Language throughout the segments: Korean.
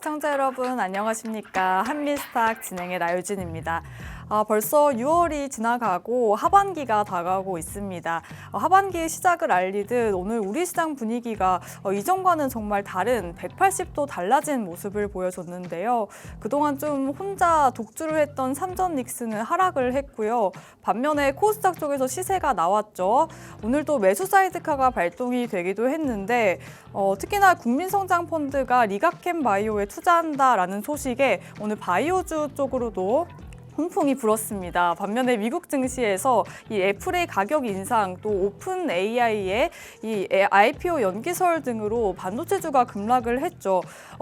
시청자 여러분 안녕하십니까. 한미스탁 진행의 나유진입니다. 벌써 6월이 지나가고 하반기가 다가오고 있습니다. 하반기의 시작을 알리듯 오늘 우리 시장 분위기가 이전과는 정말 다른 180도 달라진 모습을 보여줬는데요. 그동안 좀 혼자 독주를 했던 삼전 닉스는 하락을 했고요. 반면에 코스닥 쪽에서 시세가 나왔죠. 오늘도 매수 사이드카가 발동이 되기도 했는데 특히나 국민성장펀드가 리가캠 바이오에 투자한다라는 소식에 오늘 바이오주 쪽으로도 훈풍이 불었습니다. 반면에 미국 증시에서 이 애플의 가격 인상, 또 오픈 AI의 이 IPO 연기설 등으로 반도체주가 급락을 했죠.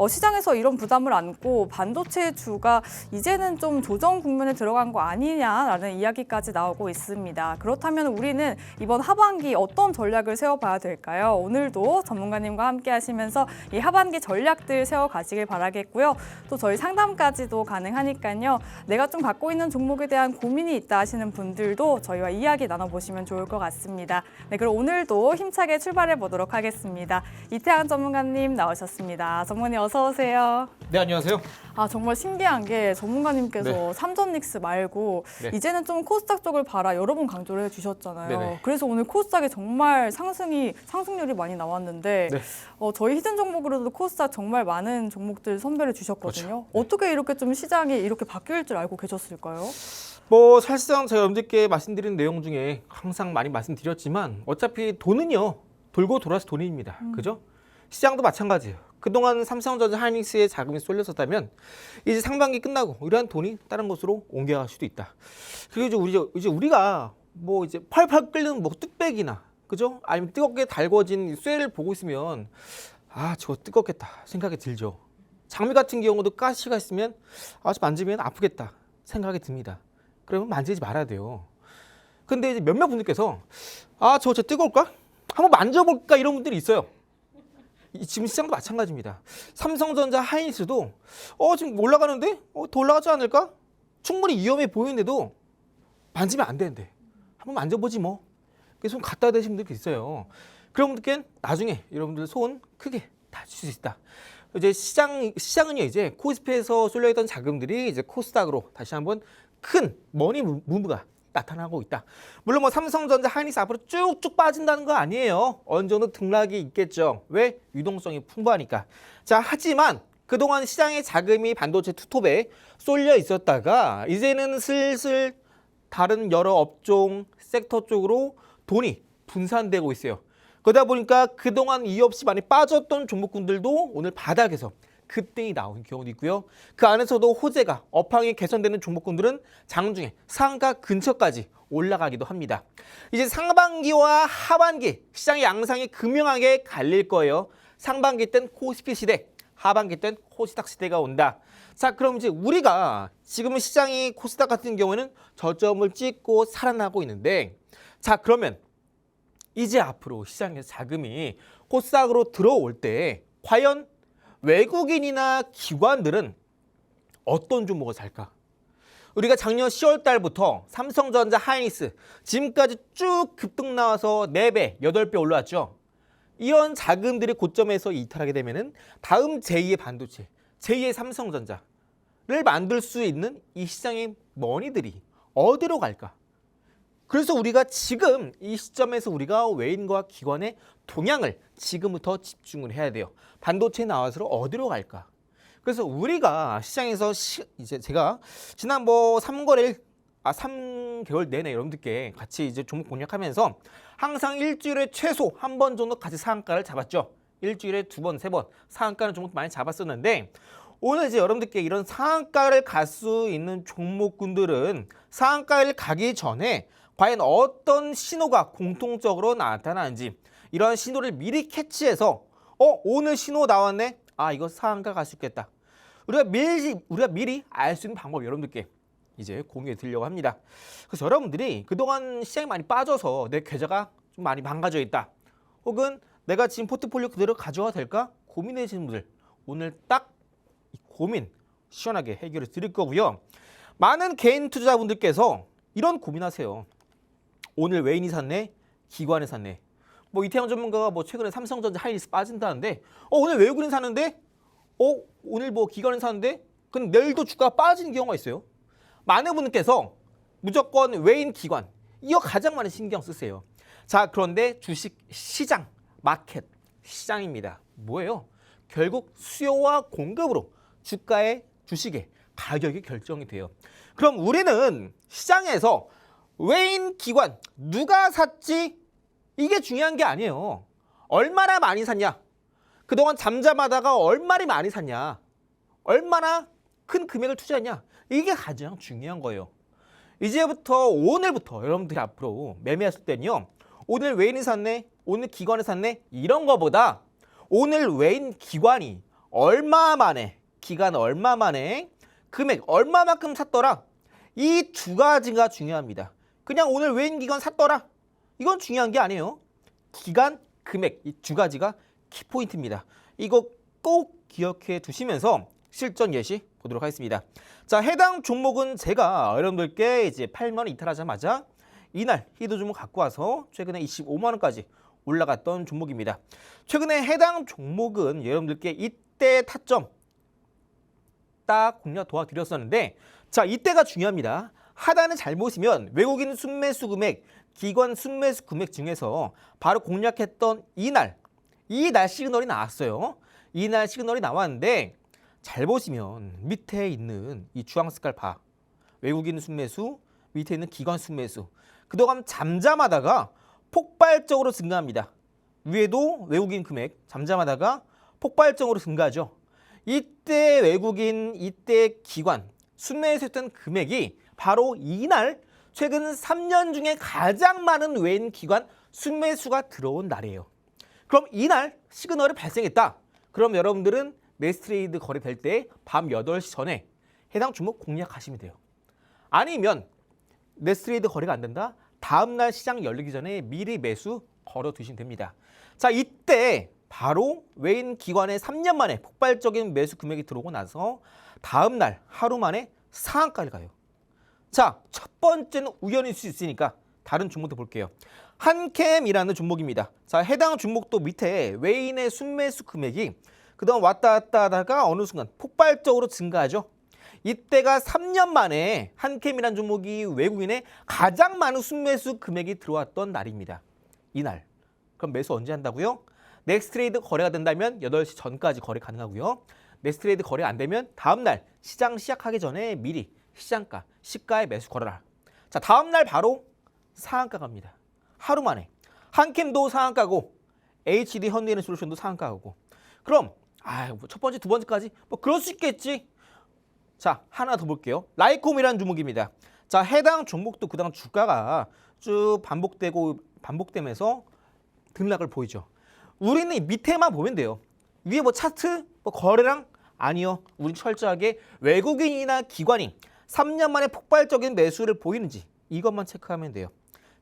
시장에서 이런 부담을 안고 반도체주가 이제는 좀 조정 국면에 들어간 거 아니냐라는 이야기까지 나오고 있습니다. 그렇다면 우리는 이번 하반기 어떤 전략을 세워봐야 될까요? 오늘도 전문가님과 함께 하시면서 이 하반기 전략들 세워가시길 바라겠고요. 또 저희 상담까지도 가능하니까요. 내가 좀 갖고 있는 종목에 대한 고민이 있다 하시는 분들도 저희와 이야기 나눠보시면 좋을 것 같습니다. 네, 그럼 오늘도 힘차게 출발해 보도록 하겠습니다. 이태한 전문가님 나오셨습니다. 전문가님 어서 오세요. 네, 안녕하세요. 정말 신기한 게 전문가님께서 네. 삼전닉스 말고 네. 이제는 좀 코스닥 쪽을 봐라 여러 번 강조를 해주셨잖아요. 네네. 그래서 오늘 코스닥이 정말 상승률이 많이 나왔는데 네. 저희 히든 종목으로도 코스닥 정말 많은 종목들 선별해 주셨거든요. 그렇죠. 어떻게 이렇게 좀 시장이 이렇게 바뀔 줄 알고 계셨을까요? 사실상 제가 여러분들께 말씀드린 내용 중에 항상 많이 말씀드렸지만 어차피 돈은요, 돌고 돌아서 돈입니다. 그죠? 시장도 마찬가지예요. 그동안 삼성전자 하이닉스에 자금이 쏠렸었다면 이제 상반기 끝나고 이러한 돈이 다른 곳으로 옮겨갈 수도 있다. 그리고 이제 우리가 이제 팔팔 끓는 뚝배기나, 그죠? 아니면 뜨겁게 달궈진 쇠를 보고 있으면 저거 뜨겁겠다 생각이 들죠. 장미 같은 경우도 가시가 있으면 만지면 아프겠다 생각이 듭니다. 그러면 만지지 말아야 돼요. 근데 이제 몇몇 분들께서 저거 진짜 뜨거울까? 한번 만져볼까? 이런 분들이 있어요. 지금 시장도 마찬가지입니다. 삼성전자 하이닉스도 지금 올라가는데 더 올라가지 않을까? 충분히 위험해 보이는데도 만지면 안 되는데 한번 만져보지 뭐. 그래서 손 갖다 대신 분들이 있어요. 그런 분들께는 나중에 여러분들 손 크게 다칠 수 있다. 이제 시장은요, 이제 코스피에서 쏠려있던 자금들이 이제 코스닥으로 다시 한번 큰 머니 무브가 나타나고 있다. 물론 삼성전자 하이닉스 앞으로 쭉쭉 빠진다는 거 아니에요. 어느 정도 등락이 있겠죠. 왜? 유동성이 풍부하니까. 하지만 그동안 시장의 자금이 반도체 투톱에 쏠려 있었다가 이제는 슬슬 다른 여러 업종, 섹터 쪽으로 돈이 분산되고 있어요. 그러다 보니까 그동안 이유 없이 많이 빠졌던 종목군들도 오늘 바닥에서 급등이 나온 경우도 있고요. 그 안에서도 호재가 업황이 개선되는 종목군들은 장중에 상한가 근처까지 올라가기도 합니다. 이제 상반기와 하반기 시장의 양상이 극명하게 갈릴 거예요. 상반기 땐 코스피 시대, 하반기 땐 코스닥 시대가 온다. 그럼 이제 우리가 지금 시장이 코스닥 같은 경우에는 저점을 찍고 살아나고 있는데, 그러면 이제 앞으로 시장에서 자금이 코스닥으로 들어올 때 과연 외국인이나 기관들은 어떤 종목을 살까? 우리가 작년 10월 달부터 삼성전자 하이닉스 지금까지 쭉 급등 나와서 4배, 8배 올라왔죠. 이런 자금들이 고점에서 이탈하게 되면은 다음 제2의 반도체, 제2의 삼성전자를 만들 수 있는 이 시장의 머니들이 어디로 갈까? 그래서 우리가 지금 이 시점에서 우리가 외인과 기관의 동향을 지금부터 집중을 해야 돼요. 반도체 나와서 어디로 갈까? 그래서 우리가 시장에서 이제 제가 지난 3개월 내내 여러분들께 같이 이제 종목 공략하면서 항상 일주일에 최소 한 번 정도 같이 상한가를 잡았죠. 일주일에 2번, 3번 상한가는 종목 많이 잡았었는데, 오늘 이제 여러분들께 이런 상한가를 갈 수 있는 종목군들은 상한가를 가기 전에 과연 어떤 신호가 공통적으로 나타나는지, 이런 신호를 미리 캐치해서 오늘 신호 나왔네? 이거 상한가 갈 수 있겠다. 우리가 미리 알 수 있는 방법 여러분들께 이제 공유해 드리려고 합니다. 그래서 여러분들이 그동안 시장이 많이 빠져서 내 계좌가 좀 많이 망가져 있다, 혹은 내가 지금 포트폴리오 그대로 가져와도 될까 고민해 주시는 분들, 오늘 딱 이 고민 시원하게 해결해 드릴 거고요. 많은 개인 투자자분들께서 이런 고민하세요. 오늘 외인이 샀네? 기관이 샀네? 이태영 전문가가 최근에 삼성전자 하이닉스 빠진다는데 오늘 외국인이 사는데 오늘 뭐 기관을 샀는데 근데 내일도 주가가 빠지는 경우가 있어요. 많은 분들께서 무조건 외인 기관 이거 가장 많이 신경 쓰세요. 자, 그런데 주식 시장, 마켓, 시장입니다. 뭐예요? 결국 수요와 공급으로 주가의 주식의 가격이 결정이 돼요. 그럼 우리는 시장에서 외인 기관 누가 샀지? 이게 중요한 게 아니에요. 얼마나 많이 샀냐? 그동안 잠잠하다가 얼마나 많이 샀냐? 얼마나 큰 금액을 투자했냐? 이게 가장 중요한 거예요. 이제부터 오늘부터 여러분들이 앞으로 매매했을 때는요. 오늘 외인이 샀네, 오늘 기관이 샀네 이런 거보다 오늘 외인 기관이 얼마 만에, 기간 얼마 만에, 금액 얼마만큼 샀더라. 이 두 가지가 중요합니다. 그냥 오늘 외인 기관 샀더라. 이건 중요한 게 아니에요. 기간, 금액 이 두 가지가 키포인트입니다. 이거 꼭 기억해 두시면서 실전 예시 보도록 하겠습니다. 자, 해당 종목은 제가 여러분들께 이제 8만 원 이탈하자마자 이날 희도 종목 갖고 와서 최근에 25만 원까지 올라갔던 종목입니다. 최근에 해당 종목은 여러분들께 이때 타점 딱 공략 도와드렸었는데 자, 이때가 중요합니다. 하단을 잘 보시면 외국인 순매수 금액, 기관 순매수 금액 중에서 바로 공략했던 이날 시그널이 나왔어요. 이날 시그널이 나왔는데 잘 보시면 밑에 있는 이 주황 색깔 바 외국인 순매수, 밑에 있는 기관 순매수 그동안 잠잠하다가 폭발적으로 증가합니다. 위에도 외국인 금액 잠잠하다가 폭발적으로 증가하죠. 이때 외국인, 이때 기관 순매수했던 금액이 바로 이날 최근 3년 중에 가장 많은 외인 기관 순매수가 들어온 날이에요. 그럼 이날 시그널이 발생했다. 그럼 여러분들은 매스트레이드 거래될 때 밤 8시 전에 해당 종목 공략하시면 돼요. 아니면 매스트레이드 거래가 안 된다. 다음날 시장 열리기 전에 미리 매수 걸어두시면 됩니다. 자, 이때 바로 외인 기관의 3년 만에 폭발적인 매수 금액이 들어오고 나서 다음날 하루 만에 상한가를 가요. 자, 첫 번째는 우연일 수 있으니까 다른 종목도 볼게요. 한캠이라는 종목입니다. 자, 해당 종목도 밑에 외인의 순매수 금액이 그동안 왔다 갔다 하다가 어느 순간 폭발적으로 증가하죠. 이때가 3년 만에 한캠이라는 종목이 외국인의 가장 많은 순매수 금액이 들어왔던 날입니다. 이날. 그럼 매수 언제 한다고요? 넥스트레이드 거래가 된다면 8시 전까지 거래 가능하고요. 넥스트레이드 거래 안 되면 다음날 시장 시작하기 전에 미리 시장가, 시가에 매수 걸어라. 자, 다음날 바로 상한가 갑니다. 하루 만에. 한캠도 상한가고 HD 현대인솔루션도 상한가고. 그럼 첫 번째, 두 번째까지 뭐 그럴 수 있겠지. 자, 하나 더 볼게요. 라이콤이라는 종목입니다. 자, 해당 종목도 그동안 주가가 쭉 반복되면서 등락을 보이죠. 우리는 밑에만 보면 돼요. 위에 뭐 차트, 뭐 거래량 아니요. 우린 철저하게 외국인이나 기관이 3년 만에 폭발적인 매수를 보이는지 이것만 체크하면 돼요.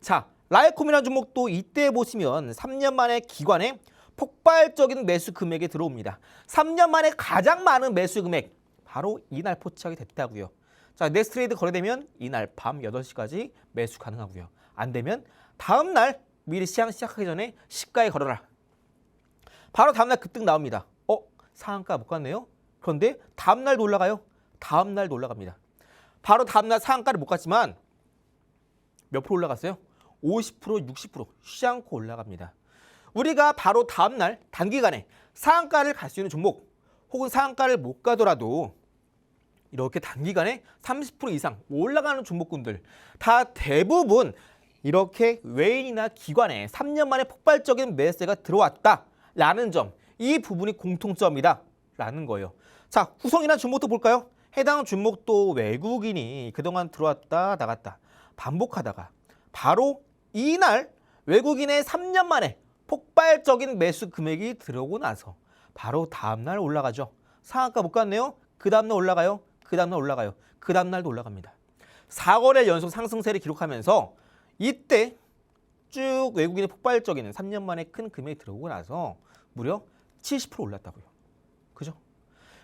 자, 라이콤이라는 종목도 이때 보시면 3년 만에 기관의 폭발적인 매수 금액이 들어옵니다. 3년 만에 가장 많은 매수 금액 바로 이날 포착이 됐다고요. 자, 넥스트레이드 거래되면 이날 밤 8시까지 매수 가능하고요. 안 되면 다음날 미리 시장 시작하기 전에 시가에 걸어라. 바로 다음날 급등 나옵니다. 상한가 못 갔네요. 그런데 다음날도 올라가요. 다음날도 올라갑니다. 바로 다음날 상한가를 못 갔지만 몇 프로 올라갔어요? 50%, 60% 쉬지 않고 올라갑니다. 우리가 바로 다음날 단기간에 상한가를 갈 수 있는 종목 혹은 상한가를 못 가더라도 이렇게 단기간에 30% 이상 올라가는 종목군들 다 대부분 이렇게 외인이나 기관에 3년 만에 폭발적인 매수가 들어왔다라는 점, 이 부분이 공통점이다 라는 거예요. 자, 후성이라는 종목도 볼까요? 해당 종목도 외국인이 그동안 들어왔다 나갔다 반복하다가 바로 이날 외국인의 3년 만에 폭발적인 매수 금액이 들어오고 나서 바로 다음날 올라가죠. 상한가 못 갔네요. 그 다음날 올라가요. 그 다음날 올라가요. 그 다음날도 올라갑니다. 4거래 연속 상승세를 기록하면서 이때 쭉 외국인의 폭발적인 3년 만에 큰 금액이 들어오고 나서 무려 70% 올랐다고요. 그죠?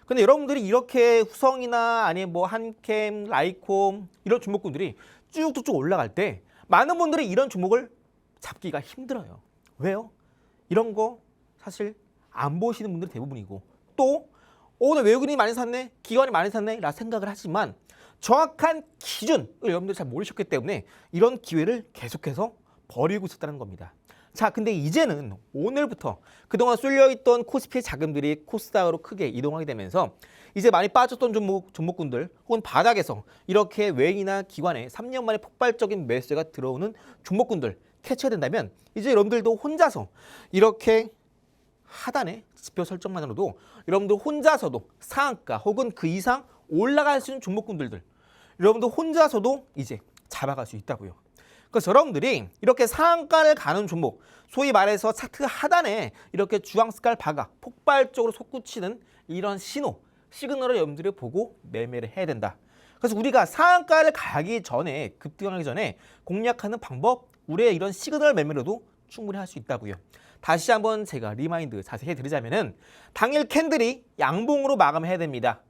근데 여러분들이 이렇게 후성이나 아니면 뭐 한캠, 라이콤 이런 종목군들이 쭉쭉쭉 올라갈 때 많은 분들이 이런 종목을 잡기가 힘들어요. 왜요? 이런 거 사실 안 보시는 분들이 대부분이고 또 오늘 외국인이 많이 샀네, 기관이 많이 샀네 라 생각을 하지만 정확한 기준을 여러분들이 잘 모르셨기 때문에 이런 기회를 계속해서 버리고 있었다는 겁니다. 자, 근데 이제는 오늘부터 그동안 쏠려있던 코스피의 자금들이 코스닥으로 크게 이동하게 되면서 이제 많이 빠졌던 종목군들 혹은 바닥에서 이렇게 외인이나 기관에 3년 만에 폭발적인 매수가 들어오는 종목군들 캐치해야 된다면 이제 여러분들도 혼자서 이렇게 하단의 지표 설정만으로도 여러분들 혼자서도 상한가 혹은 그 이상 올라갈 수 있는 종목군들 여러분들 혼자서도 이제 잡아갈 수 있다고요. 그래서 여러분들이 이렇게 상한가를 가는 종목, 소위 말해서 차트 하단에 이렇게 주황 색깔 바가 폭발적으로 솟구치는 이런 시그널을 여러분들이 보고 매매를 해야 된다. 그래서 우리가 상한가를 가기 전에, 급등하기 전에 공략하는 방법, 우리의 이런 시그널 매매로도 충분히 할 수 있다고요. 다시 한번 제가 리마인드 자세히 해드리자면은 당일 캔들이 양봉으로 마감해야 됩니다.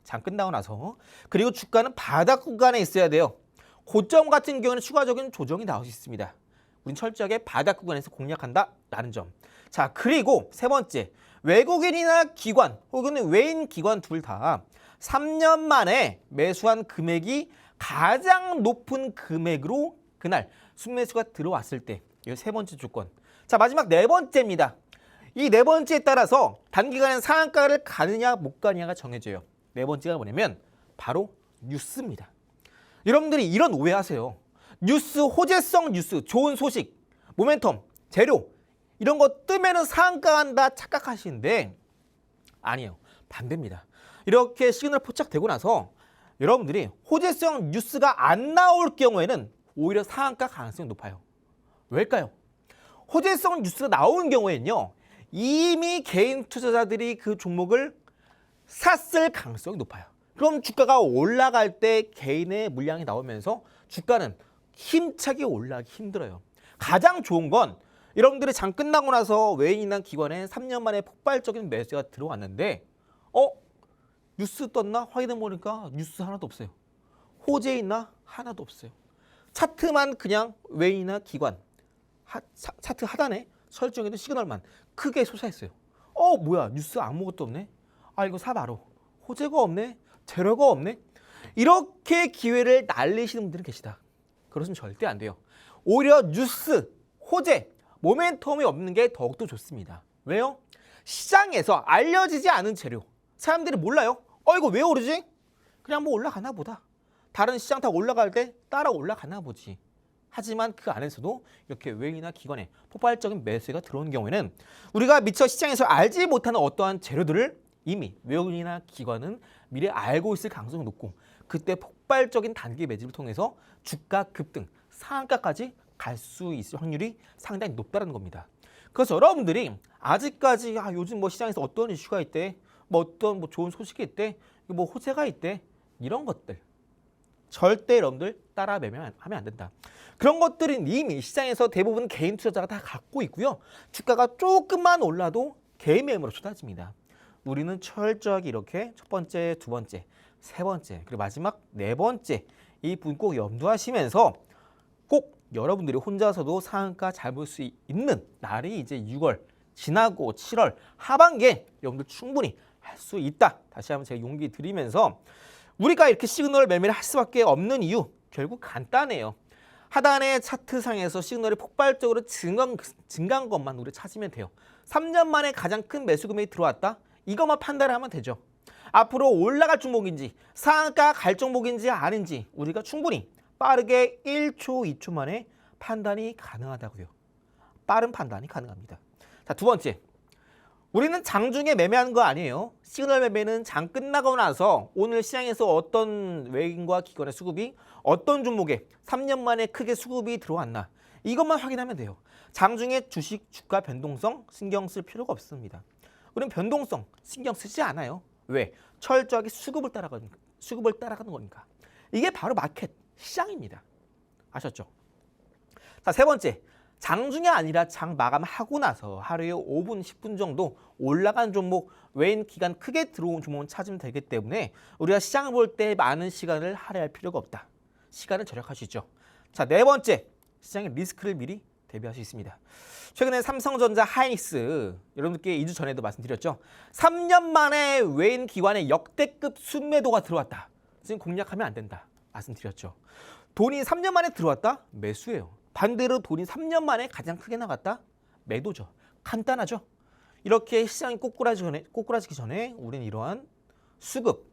장 끝나고 나서. 그리고 주가는 바닥 구간에 있어야 돼요. 고점 같은 경우는 추가적인 조정이 나올 수 있습니다. 우린 철저하게 바닥 구간에서 공략한다라는 점. 자, 그리고 세 번째, 외국인이나 기관 혹은 외인 기관 둘 다 3년 만에 매수한 금액이 가장 높은 금액으로 그날 순매수가 들어왔을 때, 이 세 번째 조건. 자, 마지막 네 번째입니다. 이 네 번째에 따라서 단기간에 상한가를 가느냐 못 가느냐가 정해져요. 네 번째가 뭐냐면 바로 뉴스입니다. 여러분들이 이런 오해하세요. 뉴스, 호재성 뉴스, 좋은 소식, 모멘텀, 재료 이런 거 뜨면은 상한가 한다 착각하시는데 아니에요. 반대입니다. 이렇게 시그널 포착되고 나서 여러분들이 호재성 뉴스가 안 나올 경우에는 오히려 상한가 가능성이 높아요. 왜일까요? 호재성 뉴스가 나오는 경우에는요. 이미 개인 투자자들이 그 종목을 샀을 가능성이 높아요. 그럼 주가가 올라갈 때 개인의 물량이 나오면서 주가는 힘차게 올라가기 힘들어요. 가장 좋은 건 여러분들이 장 끝나고 나서 외인이나 기관에 3년 만에 폭발적인 매수가 들어왔는데 뉴스 떴나? 확인해보니까 뉴스 하나도 없어요. 호재 있나? 하나도 없어요. 차트만 그냥 외인이나 기관 차트 하단에 설정해둔 시그널만 크게 솟아있어요. 뭐야 뉴스 아무것도 없네? 이거 사 바로. 호재가 없네? 재료가 없네? 이렇게 기회를 날리시는 분들이 계시다. 그러시면 절대 안 돼요. 오히려 뉴스, 호재, 모멘텀이 없는 게 더욱더 좋습니다. 왜요? 시장에서 알려지지 않은 재료. 사람들이 몰라요. 이거 왜 오르지? 그냥 뭐 올라가나 보다. 다른 시장 다 올라갈 때 따라 올라가나 보지. 하지만 그 안에서도 이렇게 외인이나 기관에 폭발적인 매수가 들어오는 경우에는 우리가 미처 시장에서 알지 못하는 어떠한 재료들을 이미 외국인이나 기관은 미리 알고 있을 가능성이 높고 그때 폭발적인 단기 매집을 통해서 주가 급등, 상한가까지 갈 수 있을 확률이 상당히 높다는 겁니다. 그래서 여러분들이 아직까지 요즘 뭐 시장에서 어떤 이슈가 있대, 뭐 어떤 뭐 좋은 소식이 있대, 뭐 호재가 있대 이런 것들 절대 여러분들 따라 매매하면 안 된다. 그런 것들은 이미 시장에서 대부분 개인 투자자가 다 갖고 있고요. 주가가 조금만 올라도 개인 매매로 쏟아집니다. 우리는 철저하게 이렇게 첫 번째, 두 번째, 세 번째, 그리고 마지막 네 번째 이 부분 꼭 염두하시면서 꼭 여러분들이 혼자서도 상한가 잡을 수 있는 날이 이제 6월 지나고 7월 하반기에 여러분들 충분히 할 수 있다. 다시 한번 제가 용기 드리면서 우리가 이렇게 시그널 매매를 할 수밖에 없는 이유 결국 간단해요. 하단의 차트상에서 시그널이 폭발적으로 증가한 것만 우리 찾으면 돼요. 3년 만에 가장 큰 매수 금액이 들어왔다. 이것만 판단하면 되죠. 앞으로 올라갈 종목인지 상한가 갈 종목인지 아닌지 우리가 충분히 빠르게 1초, 2초 만에 판단이 가능하다고요. 빠른 판단이 가능합니다. 자, 두 번째. 우리는 장중에 매매하는 거 아니에요. 시그널 매매는 장 끝나고 나서 오늘 시장에서 어떤 외인과 기관의 수급이 어떤 종목에 3년 만에 크게 수급이 들어왔나 이것만 확인하면 돼요. 장중에 주식 주가 변동성 신경 쓸 필요가 없습니다. 우리는 변동성 신경 쓰지 않아요. 왜? 철저하게 수급을 따라가는 거니까. 이게 바로 마켓, 시장입니다. 아셨죠? 자, 세 번째. 장중이 아니라 장 마감하고 나서 하루에 5분, 10분 정도 올라간 종목, 외인 기간 크게 들어온 종목은 찾으면 되기 때문에 우리가 시장을 볼 때 많은 시간을 할애할 필요가 없다. 시간을 절약하시죠. 자, 네 번째. 시장의 리스크를 미리 대비할 수 있습니다. 최근에 삼성전자 하이닉스 여러분들께 2주 전에도 말씀드렸죠. 3년 만에 외인 기관의 역대급 순매도가 들어왔다. 지금 공략하면 안 된다. 말씀드렸죠. 돈이 3년 만에 들어왔다? 매수예요. 반대로 돈이 3년 만에 가장 크게 나갔다? 매도죠. 간단하죠. 이렇게 시장이 꼬꾸라지기 전에 우리는 이러한 수급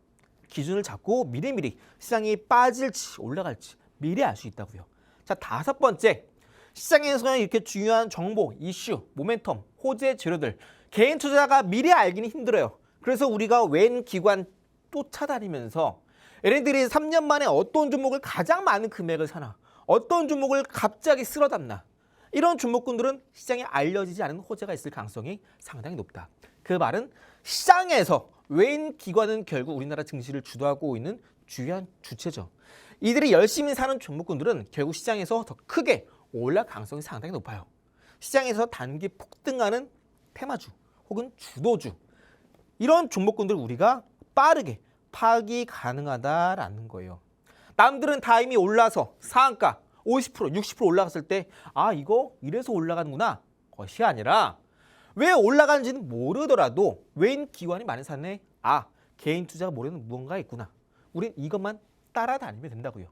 기준을 잡고 미리미리 시장이 빠질지 올라갈지 미리 알 수 있다고요. 자, 5번째. 시장에서는 이렇게 중요한 정보, 이슈, 모멘텀, 호재 재료들 개인 투자가 미리 알기는 힘들어요. 그래서 우리가 외인 기관 쫓아다니면서 얘네들이 3년 만에 어떤 종목을 가장 많은 금액을 사나, 어떤 종목을 갑자기 쓸어담나, 이런 종목군들은 시장에 알려지지 않은 호재가 있을 가능성이 상당히 높다. 그 말은 시장에서 외인 기관은 결국 우리나라 증시를 주도하고 있는 주요한 주체죠. 이들이 열심히 사는 종목군들은 결국 시장에서 더 크게 올라갈 가능성이 상당히 높아요. 시장에서 단기 폭등하는 테마주 혹은 주도주, 이런 종목군들 우리가 빠르게 파악이 가능하다라는 거예요. 남들은 다 이미 올라서 상한가 50%, 60% 올라갔을 때 이거 이래서 올라가는구나 것이 아니라 왜 올라가는지는 모르더라도 외인 기관이 많이 샀네. 개인 투자가 모르는 무언가 있구나. 우린 이것만 따라다니면 된다고요.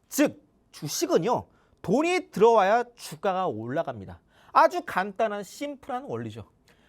즉 주식은요, 돈이 들어와야 주가가 올라갑니다. 아주 간단한 심플한 원리죠.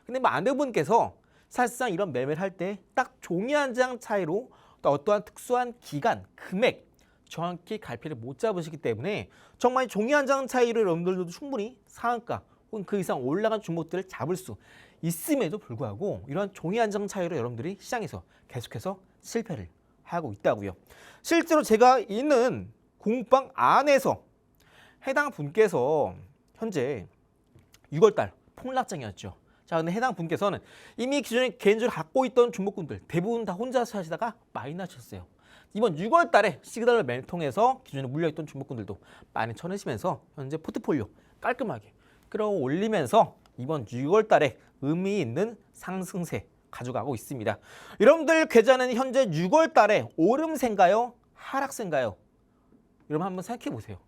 근데 많은 분께서 사실상 이런 매매를 할 때 딱 종이 한 장 차이로 또 어떠한 특수한 기간, 금액 정확히 갈피를 못 잡으시기 때문에 정말 종이 한 장 차이로 여러분들도 충분히 상한가 혹은 그 이상 올라간 종목들을 잡을 수 있음에도 불구하고 이러한 종이 한 장 차이로 여러분들이 시장에서 계속해서 실패를 하고 있다고요. 실제로 제가 있는 공방 안에서 해당 분께서 현재 6월달 폭락장이었죠. 자, 근데 해당 분께서는 이미 기존에 개인주를 갖고 있던 종목군들 대부분 다 혼자서 하시다가 많이 나셨어요. 이번 6월 달에 시그널 매매를 통해서 기존에 물려있던 종목군들도 많이 쳐내시면서 현재 포트폴리오 깔끔하게 끌어올리면서 이번 6월 달에 의미 있는 상승세 가져가고 있습니다. 여러분들 계좌는 현재 6월 달에 오름세인가요? 하락세인가요? 여러분 한번 생각해 보세요.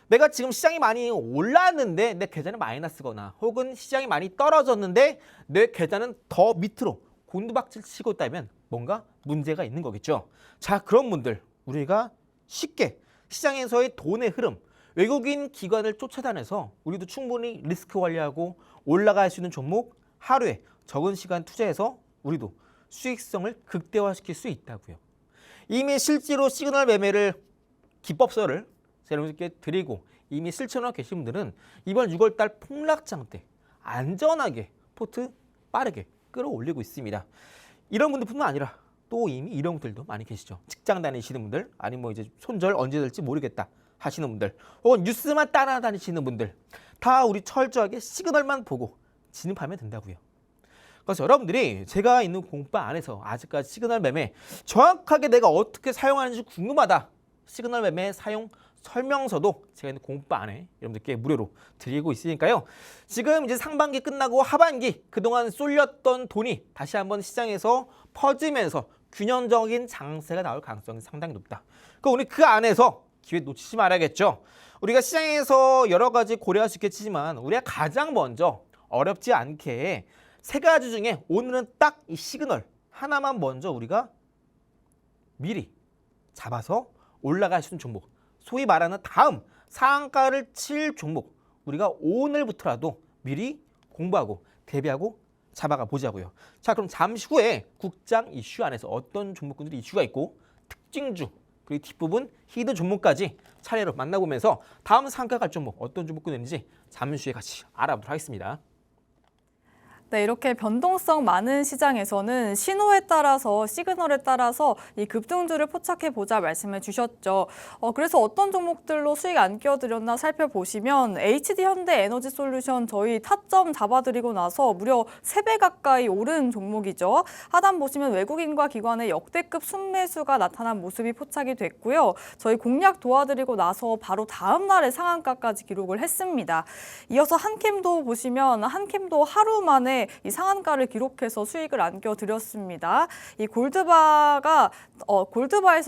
내가 지금 시장이 많이 올랐는데 내 계좌는 마이너스거나 혹은 시장이 많이 떨어졌는데 내 계좌는 더 밑으로 곤두박질 치고 있다면 뭔가 문제가 있는 거겠죠. 자, 그런 분들 우리가 쉽게 시장에서의 돈의 흐름, 외국인 기관을 쫓아다녀서 우리도 충분히 리스크 관리하고 올라갈 수 있는 종목 하루에 적은 시간 투자해서 우리도 수익성을 극대화시킬 수 있다고요. 이미 실제로 시그널 매매를 기법서를 여러분들께 드리고 이미 실천하고 계신 분들은 이번 6월달 폭락장 때 안전하게 포트 빠르게 끌어올리고 있습니다. 이런 분들뿐만 아니라 또 이미 이런 분들도 많이 계시죠. 직장 다니시는 분들, 아니면 뭐 이제 손절 언제 될지 모르겠다 하시는 분들, 혹은 뉴스만 따라다니시는 분들, 다 우리 철저하게 시그널만 보고 진입하면 된다고요. 그래서 여러분들이 제가 있는 공방 안에서 아직까지 시그널 매매 정확하게 내가 어떻게 사용하는지 궁금하다. 시그널 매매 사용 설명서도 제가 있는 공방 안에 여러분들께 무료로 드리고 있으니까요. 지금 이제 상반기 끝나고 하반기 그동안 쏠렸던 돈이 다시 한번 시장에서 퍼지면서 균형적인 장세가 나올 가능성이 상당히 높다. 그러니까 우리 그 안에서 기회 놓치지 말아야겠죠. 우리가 시장에서 여러 가지 고려할 수 있겠지만 우리가 가장 먼저 어렵지 않게 세 가지 중에 오늘은 딱 이 시그널 하나만 먼저 우리가 미리 잡아서 올라갈 수 있는 종목, 소위 말하는 다음 상한가를 칠 종목 우리가 오늘부터라도 미리 공부하고 대비하고 잡아가 보자고요. 자, 그럼 잠시 후에 국장 이슈 안에서 어떤 종목군들이 이슈가 있고 특징주 그리고 뒷부분 히든 종목까지 차례로 만나보면서 다음 상한가 갈 종목 어떤 종목군인지 잠시 후에 같이 알아보도록 하겠습니다. 네, 이렇게 변동성 많은 시장에서는 신호에 따라서 시그널에 따라서 이 급등주를 포착해 보자 말씀해 주셨죠. 그래서 어떤 종목들로 수익 안 끼어들였나 살펴보시면 HD현대에너지솔루션 저희 타점 잡아드리고 나서 무려 3배 가까이 오른 종목이죠. 하단 보시면 외국인과 기관의 역대급 순매수가 나타난 모습이 포착이 됐고요. 저희 공략 도와드리고 나서 바로 다음 날에 상한가까지 기록을 했습니다. 이어서 한캠도 보시면 한캠도 하루 만에 동안에 이 상한가를 기록해서 수익을 안겨드렸습니다. 이 골드바에서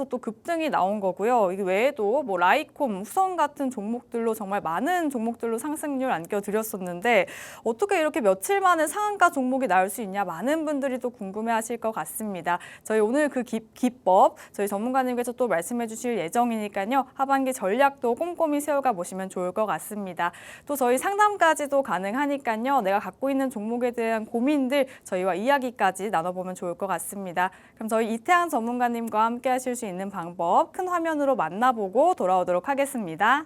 또 급등이 나온 거고요. 이 외에도 뭐 라이콤, 후성 같은 종목들로 정말 많은 종목들로 상승률 안겨드렸었는데 어떻게 이렇게 며칠 만에 상한가 종목이 나올 수 있냐 많은 분들이 또 궁금해하실 것 같습니다. 저희 오늘 그 기법 저희 전문가님께서 또 말씀해 주실 예정이니까요. 하반기 전략도 꼼꼼히 세워가 보시면 좋을 것 같습니다. 또 저희 상담까지도 가능하니까요. 내가 갖고 있는 종목에 대한 고민들 저희와 이야기까지 나눠보면 좋을 것 같습니다. 그럼 저희 이태양 전문가님과 함께 하실 수 있는 방법 큰 화면으로 만나보고 돌아오도록 하겠습니다.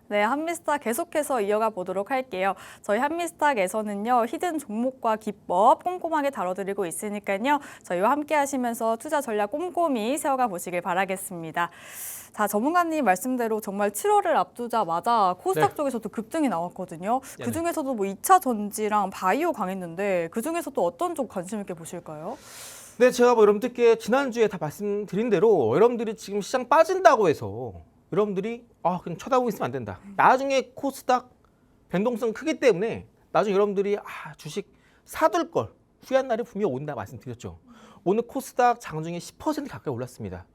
네, 한미스탁 계속해서 이어가 보도록 할게요. 저희 한미스탁에서는요, 히든 종목과 기법 꼼꼼하게 다뤄드리고 있으니까요. 저희와 함께 하시면서 투자 전략 꼼꼼히 세워가 보시길 바라겠습니다. 자, 전문가님 말씀대로 정말 7월을 앞두자마자 코스닥 쪽에서도 급등이 나왔거든요. 그중에서도 뭐 2차 전지랑 바이오 강했는데 그중에서도 어떤 쪽 관심 있게 보실까요? 네, 제가 뭐 여러분들께 지난주에 다 말씀드린 대로 여러분들이 지금 시장 빠진다고 해서 여러분들이 그냥 쳐다보고 있으면 안 된다. 나중에 코스닥 변동성 크기 때문에 나중에 여러분들이 주식 사둘 걸 후회한 날이 분명히 온다 말씀드렸죠. 오늘 코스닥 장중에 10% 가까이 올랐습니다.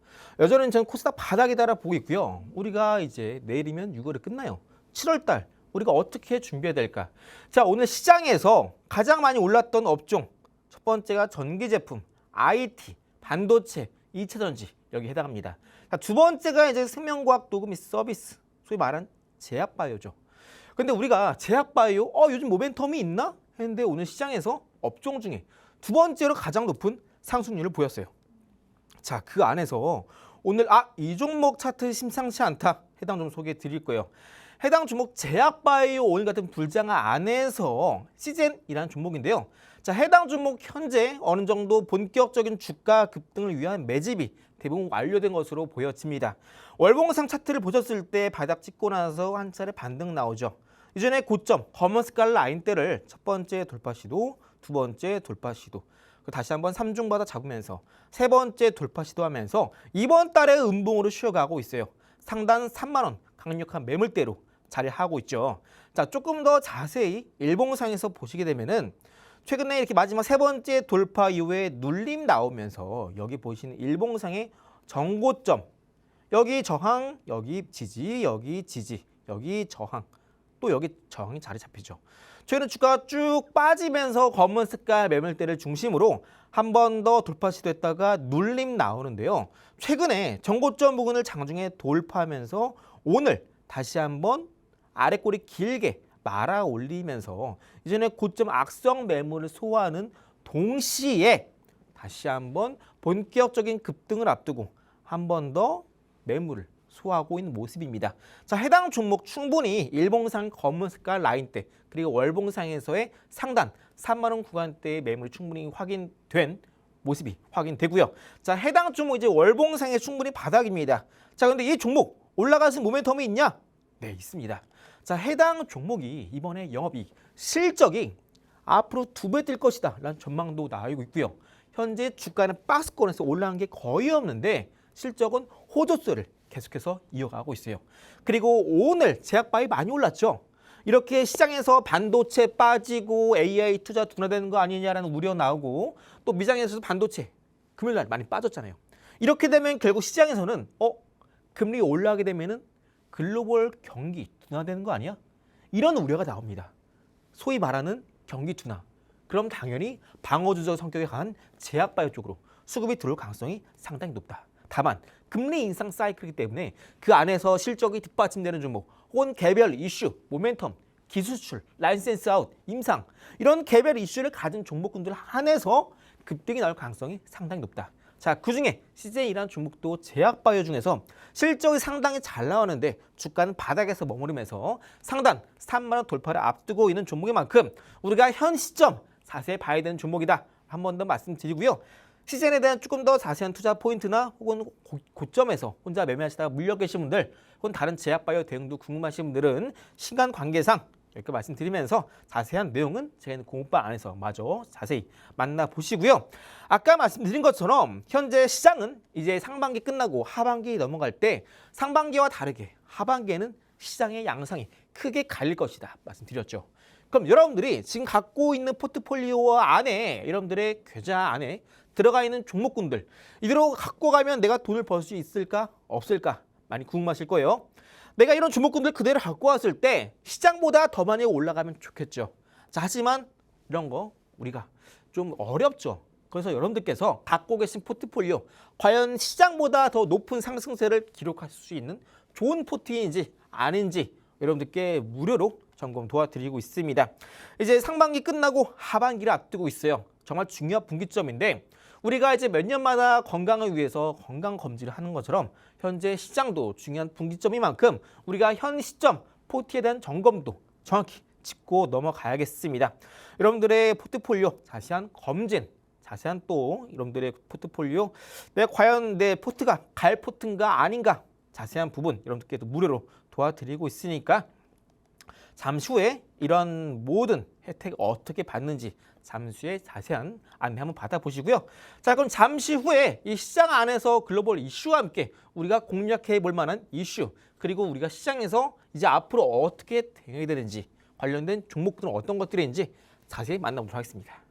여전히 저는 코스닥 바닥이다라 보고 있고요. 우리가 이제 내일이면 6월이 끝나요. 7월 달 우리가 어떻게 준비해야 될까? 자, 오늘 시장에서 가장 많이 올랐던 업종 첫 번째가 전기 제품, IT, 반도체, 2차 전지 여기 해당합니다. 자, 두 번째가 이제 생명과학 도구 및 서비스, 소위 말한 제약바이오죠. 근데 우리가 제약바이오 요즘 모멘텀이 있나 했는데 오늘 시장에서 업종 중에 두 번째로 가장 높은 상승률을 보였어요. 자, 그 안에서 오늘 이 종목 차트 심상치 않다. 해당 종목 소개해 드릴 거예요. 해당 종목 제약바이오 오일 같은 불장아 안에서 시젠이라는 종목인데요. 자, 해당 종목 현재 어느 정도 본격적인 주가 급등을 위한 매집이 대부분 완료된 것으로 보여집니다. 월봉상 차트를 보셨을 때 바닥 찍고 나서 한 차례 반등 나오죠. 이전에 고점 검은 스칼 라인대를 첫 번째 돌파 시도, 두 번째 돌파 시도, 다시 한번 3중 바닥 잡으면서 세 번째 돌파 시도하면서 이번 달에 음봉으로 쉬어가고 있어요. 상단 3만 원 강력한 매물대로 자리하고 있죠. 자, 조금 더 자세히 일봉상에서 보시게 되면은 최근에 이렇게 마지막 세 번째 돌파 이후에 눌림 나오면서 여기 보시는 일봉상의 정고점, 여기 저항, 여기 지지, 여기 지지, 여기 저항, 또 여기 저항이 자리 잡히죠. 최근 주가가 쭉 빠지면서 검은 색깔 매물대를 중심으로 한 번 더 돌파 시도했다가 눌림 나오는데요. 최근에 정고점 부근을 장중에 돌파하면서 오늘 다시 한번 아래 꼬리 길게 말아 올리면서 이전에 고점 악성 매물을 소화하는 동시에 다시 한번 본격적인 급등을 앞두고 한 번 더 매물을 소화하고 있는 모습입니다. 자, 해당 종목 충분히 일봉상 검은 색깔 라인대 그리고 월봉상에서의 상단 3만 원 구간대의 매물이 충분히 확인된 모습이 확인되고요. 자, 해당 종목 이제 월봉상에 충분히 바닥입니다. 자, 근데 이 종목 올라가는 모멘텀이 있냐? 네, 있습니다. 자, 해당 종목이 이번에 영업이익 실적이 앞으로 2배 뛸 것이다 라는 전망도 나오고 있고요. 현재 주가는 박스권에서 올라간 게 거의 없는데 실적은 호조세를 계속해서 이어가고 있어요. 그리고 오늘 제약바이 많이 올랐죠. 이렇게 시장에서 반도체 빠지고 AI 투자 둔화되는 거 아니냐라는 우려 나오고 또 미장에서도 반도체 금요일날 많이 빠졌잖아요. 이렇게 되면 결국 시장에서는 금리 올라가게 되면은 글로벌 경기 둔화되는 거 아니야? 이런 우려가 나옵니다. 소위 말하는 경기 둔화. 그럼 당연히 방어주적 성격이 강한 제약바이오 쪽으로 수급이 들어올 가능성이 상당히 높다. 다만 금리 인상 사이클이기 때문에 그 안에서 실적이 뒷받침되는 종목 혹은 개별 이슈, 모멘텀, 기수출, 라이센스 아웃, 임상 이런 개별 이슈를 가진 종목군들 한해서 급등이 나올 가능성이 상당히 높다. 자, 그중에 CJ이라는 종목도 제약바이오 중에서 실적이 상당히 잘 나오는데 주가는 바닥에서 머무르면서 상단 3만 원 돌파를 앞두고 있는 종목인 만큼 우리가 현 시점 자세히 봐야 되는 종목이다. 한 번 더 말씀드리고요. CJ에 대한 조금 더 자세한 투자 포인트나 혹은 고점에서 혼자 매매하시다가 물려 계신 분들 혹은 다른 제약바이오 대응도 궁금하신 분들은 시간 관계상 이렇게 말씀드리면서 자세한 내용은 저희는 공부방 안에서 마저 자세히 만나보시고요. 아까 말씀드린 것처럼 현재 시장은 이제 상반기 끝나고 하반기 넘어갈 때 상반기와 다르게 하반기에는 시장의 양상이 크게 갈릴 것이다 말씀드렸죠. 그럼 여러분들이 지금 갖고 있는 포트폴리오 안에 여러분들의 계좌 안에 들어가 있는 종목군들 이대로 갖고 가면 내가 돈을 벌 수 있을까 없을까 많이 궁금하실 거예요. 내가 이런 종목군들 그대로 갖고 왔을 때 시장보다 더 많이 올라가면 좋겠죠. 자, 하지만 이런 거 우리가 좀 어렵죠. 그래서 여러분들께서 갖고 계신 포트폴리오 과연 시장보다 더 높은 상승세를 기록할 수 있는 좋은 포트인지 아닌지 여러분들께 무료로 점검 도와드리고 있습니다. 이제 상반기 끝나고 하반기를 앞두고 있어요. 정말 중요한 분기점인데 우리가 이제 몇 년마다 건강을 위해서 건강 검진을 하는 것처럼 현재 시장도 중요한 분기점인 만큼 우리가 현 시점 포트에 대한 점검도 정확히 짚고 넘어가야겠습니다. 여러분들의 포트폴리오 자세한 검진, 자세한 또 여러분들의 포트폴리오 내가 과연 내 포트가 갈 포트인가 아닌가 자세한 부분 여러분들께도 무료로 도와드리고 있으니까 잠시 후에 이런 모든 혜택 어떻게 받는지 잠시 후에 자세한 안내 한번 받아보시고요. 자, 그럼 잠시 후에 이 시장 안에서 글로벌 이슈와 함께 우리가 공략해 볼 만한 이슈 그리고 우리가 시장에서 이제 앞으로 어떻게 대응해야 되는지 관련된 종목들은 어떤 것들인지 자세히 만나보도록 하겠습니다.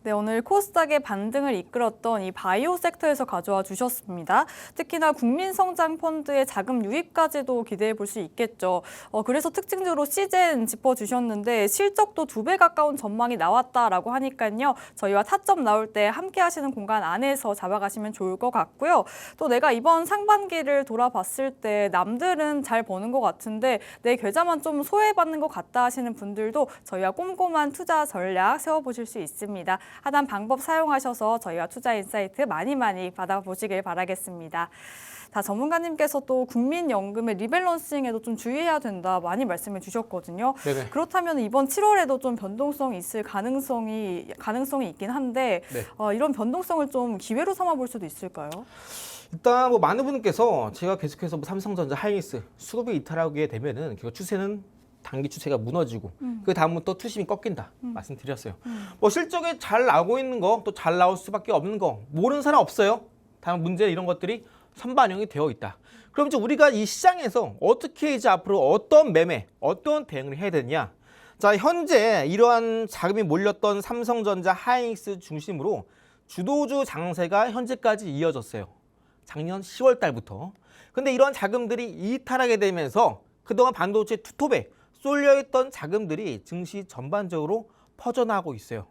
네, 오늘 코스닥의 반등을 이끌었던 이 바이오 섹터에서 가져와 주셨습니다. 특히나 국민성장펀드의 자금 유입까지도 기대해 볼 수 있겠죠. 그래서 특징적으로 시젠 짚어주셨는데 실적도 2배 가까운 전망이 나왔다라고 하니까요. 저희와 타점 나올 때 함께 하시는 공간 안에서 잡아가시면 좋을 것 같고요. 또 내가 이번 상반기를 돌아봤을 때 남들은 잘 버는 것 같은데 내 계좌만 좀 소외받는 것 같다 하시는 분들도 저희와 꼼꼼한 투자 전략 세워보실 수 있습니다. 하단 방법 사용하셔서 저희와 투자 인사이트 많이 받아보시길 바라겠습니다. 다 전문가님께서 또 국민연금의 리밸런싱에도 좀 주의해야 된다 많이 말씀해 주셨거든요. 네네. 그렇다면 이번 7월에도 좀 변동성이 있을 가능성이 있긴 한데 네. 이런 변동성을 좀 기회로 삼아 볼 수도 있을까요? 일단 뭐 많은 분들께서 제가 계속해서 뭐 삼성전자, 하이닉스 수급이 이탈하게 되면은 그 추세는 단기 추세가 무너지고 그 다음부터 투심이 꺾인다 말씀드렸어요. 뭐 실적에 잘 나오고 있는 거 또 잘 나올 수밖에 없는 거 모르는 사람 없어요. 다만 문제는 이런 것들이 선반영이 되어 있다. 그럼 이제 우리가 이 시장에서 어떻게 이제 앞으로 어떤 매매, 어떤 대응을 해야 되느냐? 자, 현재 이러한 자금이 몰렸던 삼성전자, 하이닉스 중심으로 주도주 장세가 현재까지 이어졌어요. 작년 10월 달부터. 근데 이러한 자금들이 이탈하게 되면서 그동안 반도체 투톱에 쏠려있던 자금들이 증시 전반적으로 퍼져나가고 있어요.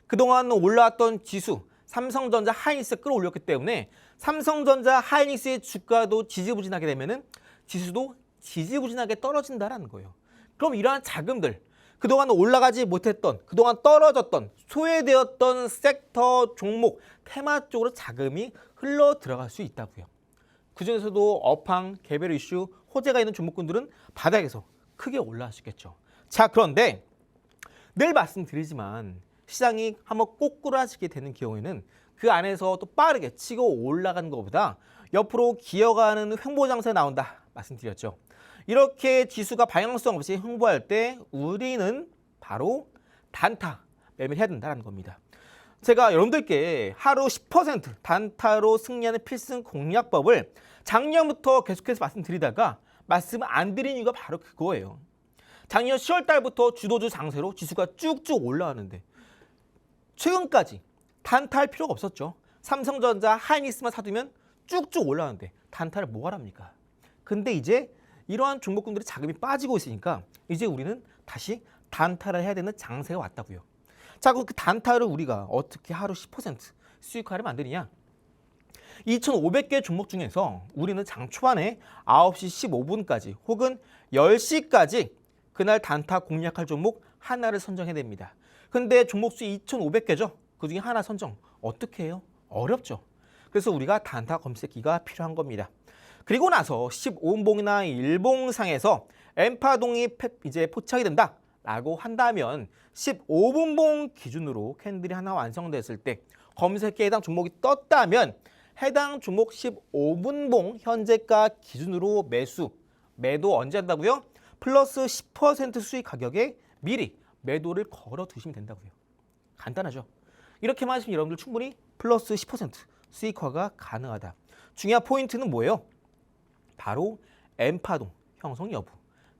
그동안 올라왔던 지수, 삼성전자, 하이닉스 끌어올렸기 때문에 삼성전자, 하이닉스의 주가도 지지부진하게 되면은 지수도 지지부진하게 떨어진다라는 거예요. 그럼 이러한 자금들, 그동안 올라가지 못했던, 그동안 떨어졌던, 소외되었던 섹터, 종목, 테마 쪽으로 자금이 흘러 들어갈 수 있다고요. 그중에서도 업황, 개별 이슈, 호재가 있는 종목군들은 바닥에서 크게 올라가시겠죠. 자, 그런데 늘 말씀드리지만 시장이 한번 꼬꾸라지게 되는 경우에는 그 안에서 또 빠르게 치고 올라가는 것보다 옆으로 기어가는 횡보 장세가 나온다 말씀드렸죠. 이렇게 지수가 방향성 없이 횡보할 때 우리는 바로 단타 매매를 해야 된다는 겁니다. 제가 여러분들께 하루 10% 단타로 승리하는 필승 공략법을 작년부터 계속해서 말씀드리다가 말씀 안 드린 이유가 바로 그거예요. 작년 10월 달부터 주도주 장세로 지수가 쭉쭉 올라가는데 최근까지 단타할 필요가 없었죠. 삼성전자, 하이닉스만 사두면 쭉쭉 올라가는데 단타를 뭐하랍니까? 근데 이제 이러한 종목군들의 자금이 빠지고 있으니까 이제 우리는 다시 단타를 해야 되는 장세가 왔다고요. 자, 그 단타를 우리가 어떻게 하루 10% 수익화를 만드느냐? 2,500개 종목 중에서 우리는 장 초반에 9시 15분까지 혹은 10시까지 그날 단타 공략할 종목 하나를 선정해야 됩니다. 근데 종목 수 2,500개죠? 그중에 하나 선정. 어떻게 해요? 어렵죠. 그래서 우리가 단타 검색기가 필요한 겁니다. 그리고 나서 15분봉이나 일봉상에서 엠파동이 이제 포착이 된다라고 한다면 15분봉 기준으로 캔들이 하나 완성됐을 때 검색기에 해당 종목이 떴다면 해당 종목 15분봉 현재가 기준으로 매도 언제 한다고요? 플러스 10% 수익 가격에 미리 매도를 걸어 두시면 된다고요. 간단하죠? 이렇게만 하시면 여러분들 충분히 플러스 10% 수익화가 가능하다. 중요한 포인트는 뭐예요? 바로 엠파동 형성 여부.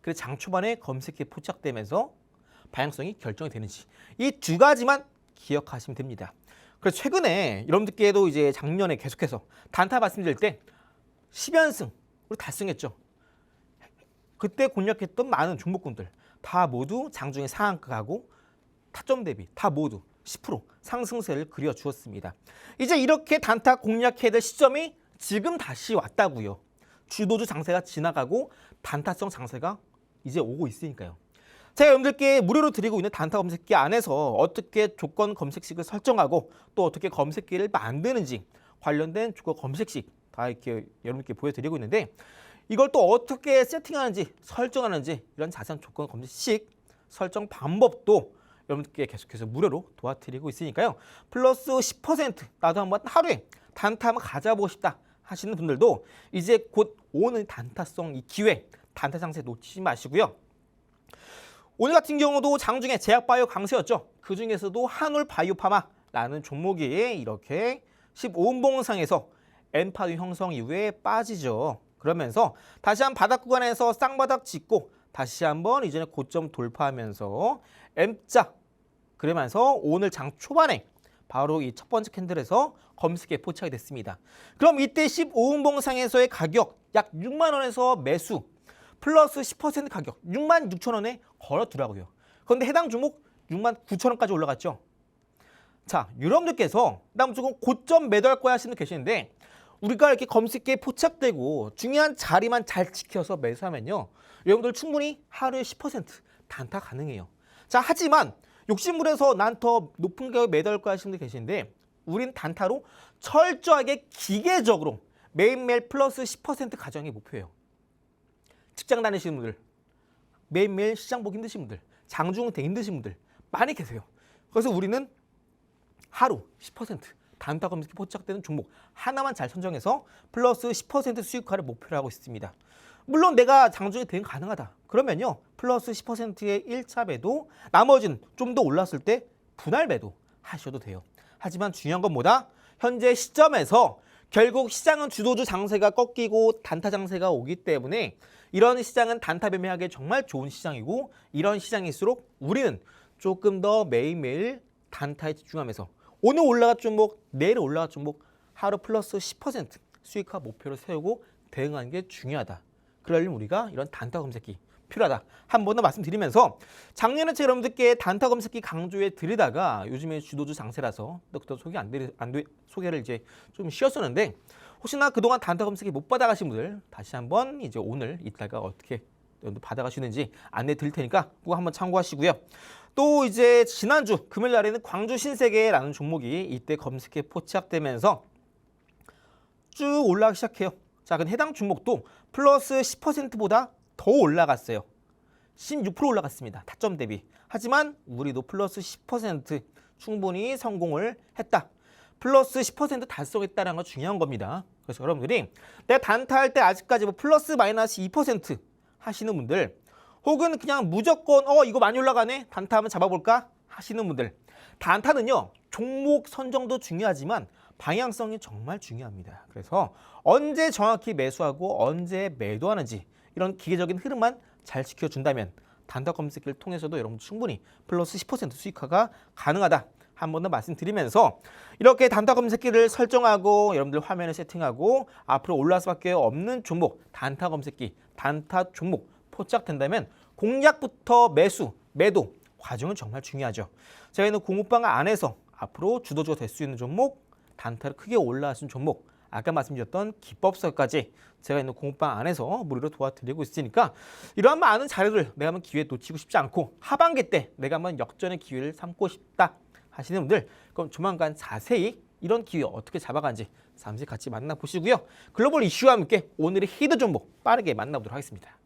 그래서 장 초반에 검색기에 포착되면서 방향성이 결정이 되는지 이 두 가지만 기억하시면 됩니다. 그래서 최근에 여러분들께도 이제 작년에 계속해서 단타 말씀드릴 때 10연승 우리 달성했죠. 그때 공략했던 많은 종목군들 다 모두 장중에 상한가 가고 타점 대비 다 모두 10% 상승세를 그려주었습니다. 이제 이렇게 단타 공략해야 될 시점이 지금 다시 왔다고요. 주도주 장세가 지나가고 단타성 장세가 이제 오고 있으니까요. 제가 여러분들께 무료로 드리고 있는 단타 검색기 안에서 어떻게 조건 검색식을 설정하고 또 어떻게 검색기를 만드는지 관련된 조건 검색식 다 이렇게 여러분께 보여드리고 있는데 이걸 또 어떻게 세팅하는지 설정하는지 이런 자세한 조건 검색식 설정 방법도 여러분들께 계속해서 무료로 도와드리고 있으니까요. 플러스 10% 나도 한번 하루에 단타 한번 가져보고 싶다 하시는 분들도 이제 곧 오는 단타성 이 기회 단타 장세 놓치지 마시고요. 오늘 같은 경우도 장중에 제약바이오 강세였죠. 그 중에서도 한울바이오파마라는 종목이 이렇게 15분봉상에서 엠파동 형성 이후에 빠지죠. 그러면서 다시 한 바닥 구간에서 쌍바닥 짚고 다시 한번 이전에 고점 돌파하면서 M자 그러면서 오늘 장 초반에 바로 이 첫 번째 캔들에서 검색에 포착이 됐습니다. 그럼 이때 15분봉상에서의 가격 약 6만 원에서 매수 플러스 10% 가격 6만 6천 원에 걸어두라고요. 그런데 해당 종목 6만 9천 원까지 올라갔죠. 자, 여러분들께서 나 무조건 고점 매도할 거야 하시는 분 계시는데 우리가 이렇게 검색기에 포착되고 중요한 자리만 잘 지켜서 매수하면요. 여러분들 충분히 하루에 10% 단타 가능해요. 자, 하지만 욕심부려서 난 더 높은 가격에 매도할 거야 하시는 분 계시는데 우린 단타로 철저하게 기계적으로 매일매일 플러스 10% 가정이 목표예요. 직장 다니시는 분들, 매일매일 시장 보기 힘드신 분들, 장중 되게 힘드신 분들 많이 계세요. 그래서 우리는 하루 10% 단타 검색에 포착되는 종목 하나만 잘 선정해서 플러스 10% 수익화를 목표로 하고 있습니다. 물론 내가 장중에 대응 가능하다. 그러면요. 플러스 10%의 1차 매도, 나머지는 좀 더 올랐을 때 분할 매도 하셔도 돼요. 하지만 중요한 건 뭐다? 현재 시점에서 결국 시장은 주도주 장세가 꺾이고 단타 장세가 오기 때문에 이런 시장은 단타 매매하기에 정말 좋은 시장이고 이런 시장일수록 우리는 조금 더 매일매일 단타에 집중하면서 오늘 올라갈 종목, 내일 올라갈 종목 하루 플러스 10% 수익화 목표를 세우고 대응하는 게 중요하다. 그러려면 우리가 이런 단타 검색기 필요하다. 한 번 더 말씀드리면서 작년에 제가 여러분들께 단타 검색기 강조해 드리다가 요즘에 주도주 장세라서 또 소개를 이제 좀 쉬었었는데 혹시나 그동안 단타 검색기 못 받아가신 분들 다시 한번 이제 오늘 이따가 어떻게 받아가시는지 안내 드릴 테니까 그거 한번 참고하시고요. 또 이제 지난주 금요일 날에는 광주 신세계라는 종목이 이때 검색에 포착되면서 쭉 올라가기 시작해요. 자, 그럼 해당 종목도 플러스 10%보다 더 올라갔어요. 16% 올라갔습니다. 타점 대비. 하지만 우리도 플러스 10% 충분히 성공을 했다. 플러스 10% 달성했다는 건 중요한 겁니다. 그래서 여러분들이 내가 단타할 때 아직까지 뭐 플러스 마이너스 2% 하시는 분들 혹은 그냥 무조건 이거 많이 올라가네 단타 한번 잡아볼까 하시는 분들 단타는요 종목 선정도 중요하지만 방향성이 정말 중요합니다. 그래서 언제 정확히 매수하고 언제 매도하는지 이런 기계적인 흐름만 잘 지켜준다면 단타 검색기를 통해서도 여러분 충분히 플러스 10% 수익화가 가능하다. 한 번 더 말씀드리면서 이렇게 단타 검색기를 설정하고 여러분들 화면을 세팅하고 앞으로 올라갈 수밖에 없는 종목 단타 검색기, 단타 종목 포착된다면 공략부터 매수, 매도 과정은 정말 중요하죠. 제가 있는 공부방 안에서 앞으로 주도주가 될 수 있는 종목, 단타를 크게 올라갈 수 있는 종목, 아까 말씀드렸던 기법서까지 제가 있는 공부방 안에서 무료로 도와드리고 있으니까 이러한 많은 자료들 내가 한번 기회 놓치고 싶지 않고 하반기 때 내가 한번 역전의 기회를 삼고 싶다 하시는 분들 그럼 조만간 자세히 이런 기회 어떻게 잡아가는지 잠시 같이 만나보시고요. 글로벌 이슈와 함께 오늘의 히든 종목 빠르게 만나보도록 하겠습니다.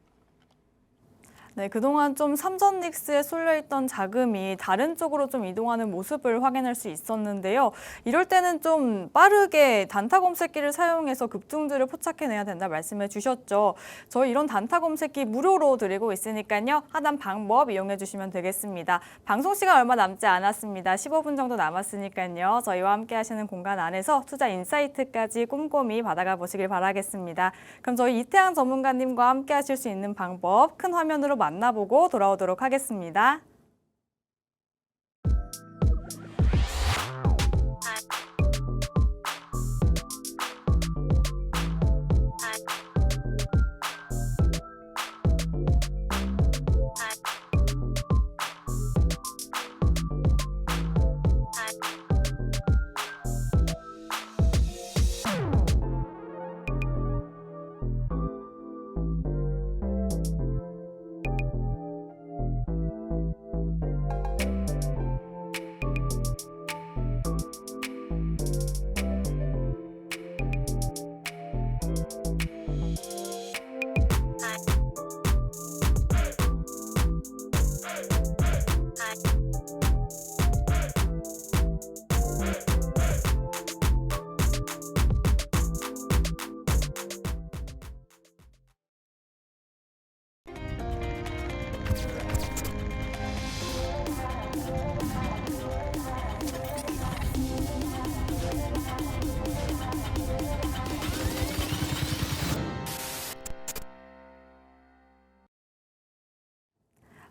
네, 그동안 좀 삼전 닉스에 쏠려있던 자금이 다른 쪽으로 좀 이동하는 모습을 확인할 수 있었는데요. 이럴 때는 좀 빠르게 단타 검색기를 사용해서 급등주를 포착해내야 된다 말씀해 주셨죠. 저희 이런 단타 검색기 무료로 드리고 있으니까요. 하단 방법 이용해 주시면 되겠습니다. 방송 시간 얼마 남지 않았습니다. 15분 정도 남았으니까요. 저희와 함께 하시는 공간 안에서 투자 인사이트까지 꼼꼼히 받아가 보시길 바라겠습니다. 그럼 저희 이태양 전문가님과 함께 하실 수 있는 방법 큰 화면으로 만나보고 돌아오도록 하겠습니다.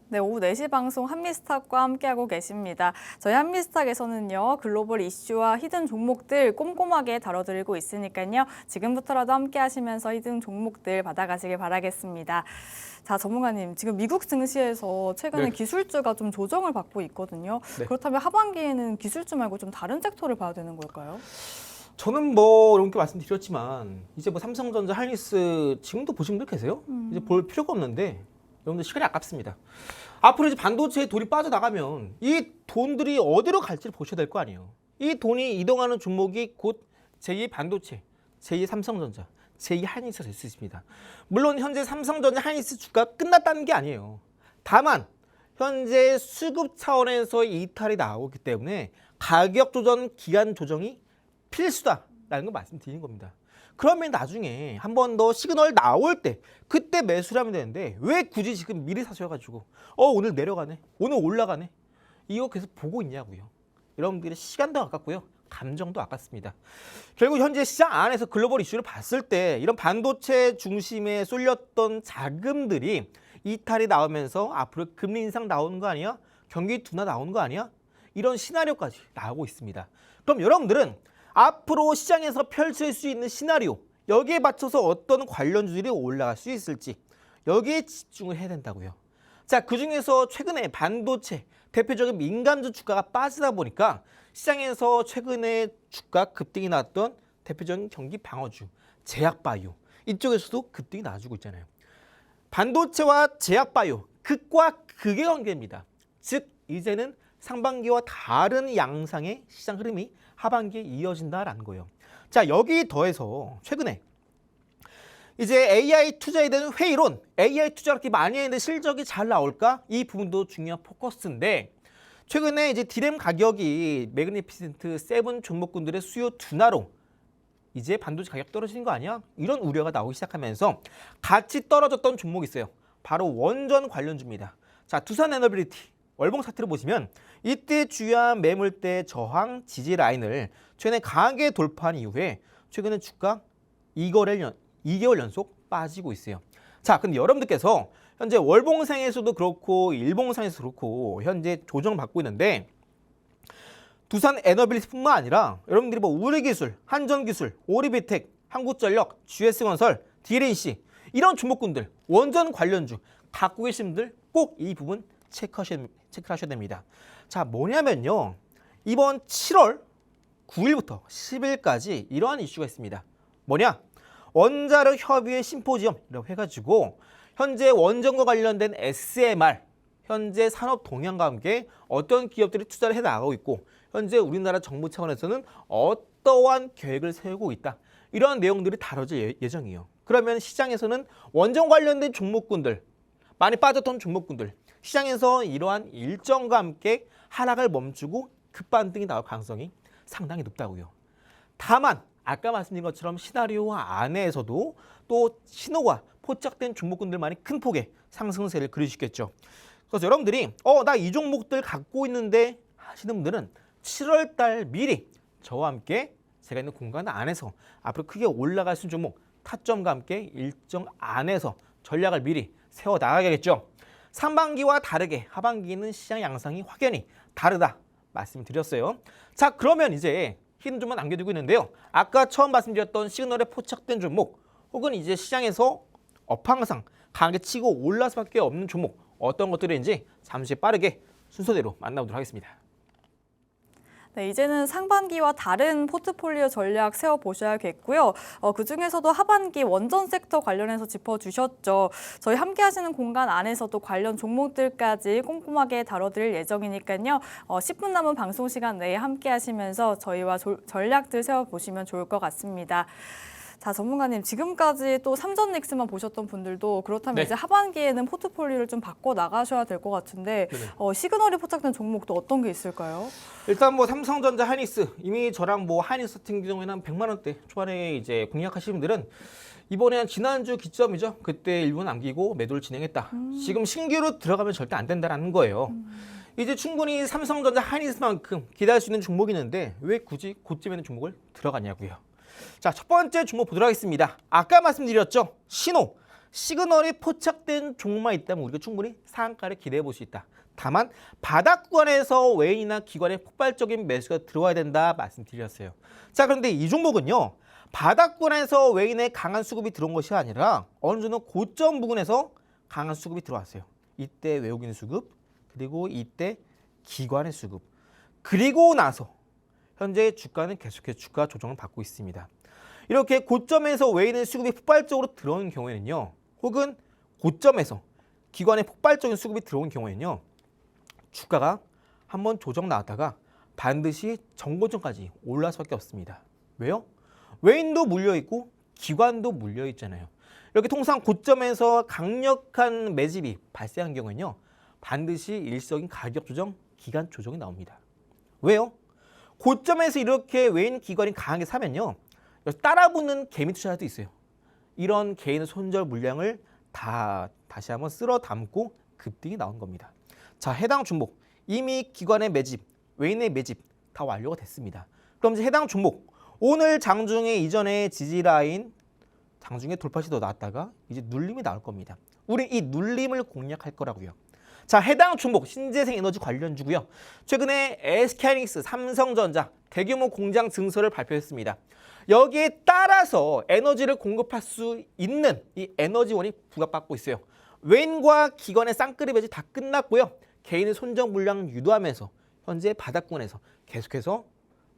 네, 오후 4시 방송 한미스탁과 함께하고 계십니다. 저희 한미스탁에서는요, 글로벌 이슈와 히든 종목들 꼼꼼하게 다뤄드리고 있으니까요. 지금부터라도 함께 하시면서 히든 종목들 받아가시길 바라겠습니다. 자, 전문가님, 지금 미국 증시에서 최근에 네. 기술주가 좀 조정을 받고 있거든요. 네. 그렇다면 하반기에는 기술주 말고 좀 다른 섹터를 봐야 되는 걸까요? 저는 뭐 이렇게 말씀드렸지만 이제 뭐 삼성전자, 하이닉스 지금도 보신 분들 계세요? 이제 볼 필요가 없는데 여러분들 시간이 아깝습니다. 앞으로 이제 반도체에 돈이 빠져나가면 이 돈들이 어디로 갈지를 보셔야 될 거 아니에요. 이 돈이 이동하는 종목이 곧 제2 반도체, 제2 삼성전자, 제2 하이닉스가 될 수 있습니다. 물론 현재 삼성전자, 하이닉스 주가 끝났다는 게 아니에요. 다만 현재 수급 차원에서 이탈이 나오기 때문에 가격 조정, 기간 조정이 필수다라는 걸 말씀드리는 겁니다. 그러면 나중에 한 번 더 시그널 나올 때 그때 매수를 하면 되는데 왜 굳이 지금 미리 사셔가지고 오늘 내려가네, 오늘 올라가네 이거 계속 보고 있냐고요. 여러분들의 시간도 아깝고요, 감정도 아깝습니다. 결국 현재 시장 안에서 글로벌 이슈를 봤을 때 이런 반도체 중심에 쏠렸던 자금들이 이탈이 나오면서 앞으로 금리 인상 나오는 거 아니야? 경기 둔화 나오는 거 아니야? 이런 시나리오까지 나오고 있습니다. 그럼 여러분들은 앞으로 시장에서 펼칠 수 있는 시나리오, 여기에 맞춰서 어떤 관련주들이 올라갈 수 있을지 여기에 집중을 해야 된다고요. 자, 그중에서 최근에 반도체 대표적인 민감주 주가가 빠지다 보니까 시장에서 최근에 주가 급등이 나왔던 대표적인 경기 방어주, 제약바이오 이쪽에서도 급등이 나와주고 있잖아요. 반도체와 제약바이오 극과 극의 관계입니다. 즉 이제는 상반기와 다른 양상의 시장 흐름이 하반기에 이어진다라는 거예요. 자, 여기 더해서 최근에 이제 AI 투자에 대한 회의론, AI 투자 그렇게 많이 했는데 실적이 잘 나올까? 이 부분도 중요한 포커스인데 최근에 이제 디램 가격이 매그니피센트 7 종목군들의 수요 둔화로 이제 반도체 가격 떨어지는 거 아니야? 이런 우려가 나오기 시작하면서 같이 떨어졌던 종목이 있어요. 바로 원전 관련주입니다. 자, 두산에너빌리티 월봉 차트를 보시면 이때 주요한 매물대 저항 지지 라인을 최근에 강하게 돌파한 이후에 최근에 주가 2개월 연속 빠지고 있어요. 자, 근데 여러분들께서 현재 월봉상에서도 그렇고 일봉상에서도 그렇고 현재 조정받고 있는데 두산 에너빌리티뿐만 아니라 여러분들이 뭐 우리기술, 한전기술, 오리비텍, 한국전력, GS건설, DLNC 이런 종목군들 원전 관련주 갖고 계신 분들 꼭 이 부분 체크하셔야 됩니다. 자, 뭐냐면요. 이번 7월 9일부터 10일까지 이러한 이슈가 있습니다. 뭐냐? 원자력 협의회 심포지엄이라고 해가지고 현재 원전과 관련된 SMR, 현재 산업 동향과 함께 어떤 기업들이 투자를 해나가고 있고 현재 우리나라 정부 차원에서는 어떠한 계획을 세우고 있다. 이러한 내용들이 다뤄질 예정이에요. 그러면 시장에서는 원전 관련된 종목군들, 많이 빠졌던 종목군들, 시장에서 이러한 일정과 함께 하락을 멈추고 급반등이 나올 가능성이 상당히 높다고요. 다만 아까 말씀드린 것처럼 시나리오 안에서도 또 신호가 포착된 종목군들만이 큰 폭의 상승세를 그릴 수 있겠죠. 그래서 여러분들이 나 이 종목들 갖고 있는데 하시는 분들은 7월 달 미리 저와 함께 제가 있는 공간 안에서 앞으로 크게 올라갈 수 있는 종목 타점과 함께 일정 안에서 전략을 미리 세워 나가야겠죠. 상반기와 다르게 하반기는 시장 양상이 확연히 다르다 말씀드렸어요. 자, 그러면 이제 힌트 좀만 남겨두고 있는데요. 아까 처음 말씀드렸던 시그널에 포착된 종목 혹은 이제 시장에서 업황상 강하게 치고 올라갈 수밖에 없는 종목 어떤 것들인지 잠시 빠르게 순서대로 만나보도록 하겠습니다. 네, 이제는 상반기와 다른 포트폴리오 전략 세워보셔야겠고요. 그중에서도 하반기 원전 섹터 관련해서 짚어주셨죠. 저희 함께 하시는 공간 안에서도 관련 종목들까지 꼼꼼하게 다뤄드릴 예정이니까요. 10분 남은 방송 시간 내에 함께 하시면서 저희와 전략들 세워보시면 좋을 것 같습니다. 자, 전문가님, 지금까지 또 삼전 넥스만 보셨던 분들도 그렇다면 네. 이제 하반기에는 포트폴리오를 좀 바꿔 나가셔야 될 것 같은데 시그널이 포착된 종목도 어떤 게 있을까요? 일단 뭐 삼성전자, 하이닉스 이미 저랑 뭐 하이닉스 같은 경우에는 한 100만 원대 초반에 이제 공략하시는 분들은 이번에 한 지난주 기점이죠. 그때 일부 남기고 매도를 진행했다. 지금 신규로 들어가면 절대 안 된다라는 거예요. 이제 충분히 삼성전자, 하이닉스만큼 기대할 수 있는 종목이 있는데 왜 굳이 고점에 있는 종목을 들어가냐고요. 자, 첫 번째 종목 보도록 하겠습니다. 아까 말씀드렸죠. 신호, 시그널이 포착된 종목만 있다면 우리가 충분히 상한가를 기대해 볼 수 있다. 다만 바닥권에서 외인이나 기관의 폭발적인 매수가 들어와야 된다 말씀드렸어요. 자, 그런데 이 종목은요. 바닥권에서 외인의 강한 수급이 들어온 것이 아니라 어느 정도 고점 부근에서 강한 수급이 들어왔어요. 이때 외국인 수급, 그리고 이때 기관의 수급. 그리고 나서 현재 주가는 계속해서 주가 조정을 받고 있습니다. 이렇게 고점에서 외인의 수급이 폭발적으로 들어오는 경우에는요. 혹은 고점에서 기관의 폭발적인 수급이 들어오는 경우에는요. 주가가 한번 조정 나왔다가 반드시 정고점까지 올라갈 수밖에 없습니다. 왜요? 외인도 물려있고 기관도 물려있잖아요. 이렇게 통상 고점에서 강력한 매집이 발생한 경우에는요. 반드시 일시적인 가격 조정, 기간 조정이 나옵니다. 왜요? 고점에서 이렇게 외인 기관이 강하게 사면요. 따라붙는 개미 투자자도 있어요. 이런 개인의 손절 물량을 다시 한번 쓸어 담고 급등이 나온 겁니다. 자, 해당 종목 이미 기관의 매집, 외인의 매집 다 완료가 됐습니다. 그럼 이제 해당 종목 오늘 장중에 이전에 지지라인 장중에 돌파 시도 나왔다가 이제 눌림이 나올 겁니다. 우리 이 눌림을 공략할 거라고요. 자, 해당 종목 신재생 에너지 관련주고요. 최근에 SK하이닉스, 삼성전자 대규모 공장 증설을 발표했습니다. 여기에 따라서 에너지를 공급할 수 있는 이 에너지원이 부각받고 있어요. 외인과 기관의 쌍끌이 배치 다 끝났고요. 개인의 손정 물량 유도하면서 현재 바닥권에서 계속해서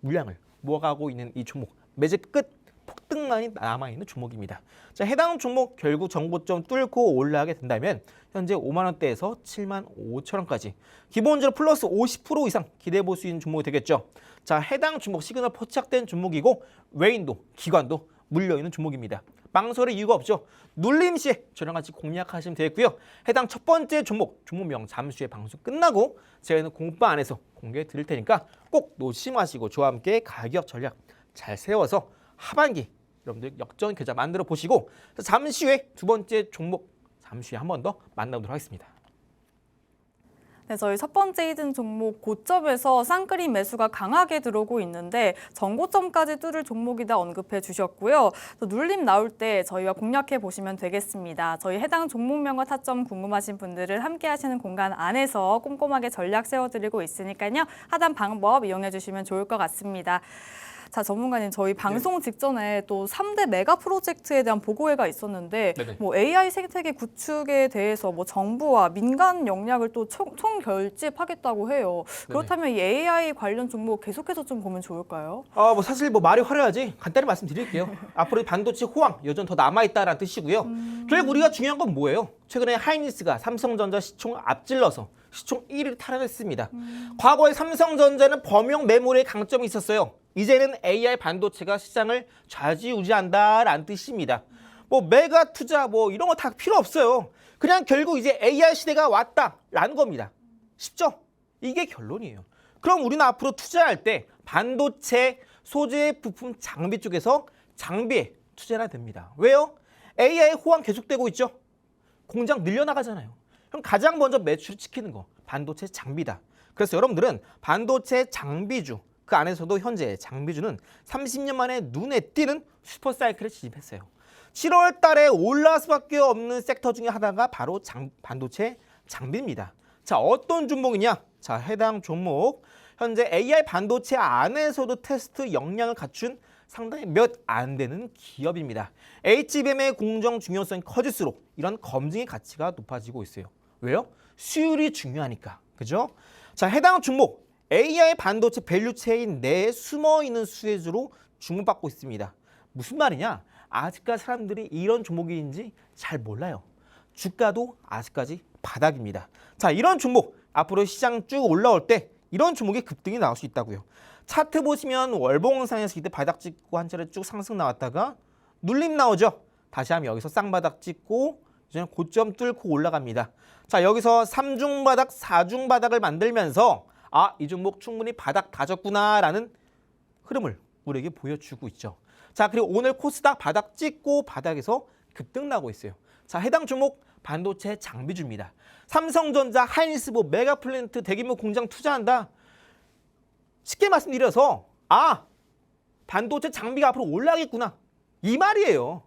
물량을 모아가고 있는 이 종목 매집 끝 폭등만이 남아있는 종목입니다. 자, 해당 종목 결국 정고점 뚫고 올라가게 된다면 현재 5만 원대에서 7만 5천 원까지 기본적으로 플러스 50% 이상 기대해 볼 수 있는 종목이 되겠죠. 자, 해당 종목 시그널 포착된 종목이고 외인도 기관도 물려있는 종목입니다. 망설일 이유가 없죠. 눌림 시에 저랑 같이 공략하시면 되겠고요. 해당 첫 번째 종목명 잠시 후에 방송 끝나고 제가 공방 안에서 공개해 드릴 테니까 꼭 놓치지 마시고 저와 함께 가격 전략 잘 세워서 하반기 여러분들 역전 계좌 만들어 보시고 잠시 후에 두 번째 종목 잠시 후에 한 번 더 만나보도록 하겠습니다. 네, 저희 첫 번째 히든 종목 고점에서 쌍끌이 매수가 강하게 들어오고 있는데 전고점까지 뚫을 종목이다 언급해 주셨고요. 또 눌림 나올 때 저희와 공략해 보시면 되겠습니다. 저희 해당 종목명과 타점 궁금하신 분들은 함께 하시는 공간 안에서 꼼꼼하게 전략 세워드리고 있으니까요. 하단 방법 이용해 주시면 좋을 것 같습니다. 자, 전문가님, 저희 방송 직전에 또 3대 메가 프로젝트에 대한 보고회가 있었는데 네네. 뭐 AI 생태계 구축에 대해서 뭐 정부와 민간 역량을 또 총결집하겠다고 해요. 그렇다면 이 AI 관련 종목 계속해서 좀 보면 좋을까요? 뭐 사실 뭐 말이 화려하지 간단히 말씀드릴게요. 앞으로 반도체 호황 여전 더 남아있다라는 뜻이고요. 결국 우리가 중요한 건 뭐예요? 최근에 하이닉스가 삼성전자 시총 앞질러서 시총 1위를 탈환했습니다. 과거에 삼성전자는 범용 메모리에 강점이 있었어요. 이제는 AI 반도체가 시장을 좌지우지한다라는 뜻입니다. 뭐 메가 투자 뭐 이런 거 다 필요 없어요. 그냥 결국 이제 AI 시대가 왔다라는 겁니다. 쉽죠? 이게 결론이에요. 그럼 우리는 앞으로 투자할 때 반도체, 소재, 부품, 장비 쪽에서 장비에 투자해야 됩니다. 왜요? AI 호황 계속되고 있죠. 공장 늘려나가잖아요. 그럼 가장 먼저 매출을 지키는 거 반도체 장비다. 그래서 여러분들은 반도체 장비주, 그 안에서도 현재 장비주는 30년 만에 눈에 띄는 슈퍼사이클에 진입했어요. 7월 달에 올라갈 수밖에 없는 섹터 중에 하나가 바로 반도체 장비입니다. 자, 어떤 종목이냐? 자, 해당 종목 현재 AI 반도체 안에서도 테스트 역량을 갖춘 상당히 몇 안 되는 기업입니다. HBM의 공정 중요성이 커질수록 이런 검증의 가치가 높아지고 있어요. 왜요? 수율이 중요하니까. 그죠? 자, 해당 종목 AI 반도체 밸류체인 내에 숨어있는 수혜주로 주목받고 있습니다. 무슨 말이냐? 아직까지 사람들이 이런 종목인지 잘 몰라요. 주가도 아직까지 바닥입니다. 자, 이런 종목 앞으로 시장 쭉 올라올 때 이런 종목의 급등이 나올 수 있다고요. 차트 보시면 월봉상에서 이때 바닥 찍고 한 차례 쭉 상승 나왔다가 눌림 나오죠. 다시 하면 여기서 쌍바닥 찍고 이제 고점 뚫고 올라갑니다. 자, 여기서 3중 바닥, 4중 바닥을 만들면서 이 종목 충분히 바닥 다졌구나라는 흐름을 우리에게 보여주고 있죠. 자, 그리고 오늘 코스닥 바닥 찍고 바닥에서 급등 나고 있어요. 자, 해당 종목 반도체 장비주입니다. 삼성전자, 하이닉스, 메가플랜트 대규모 공장 투자한다. 쉽게 말씀드려서 반도체 장비가 앞으로 올라가겠구나 이 말이에요.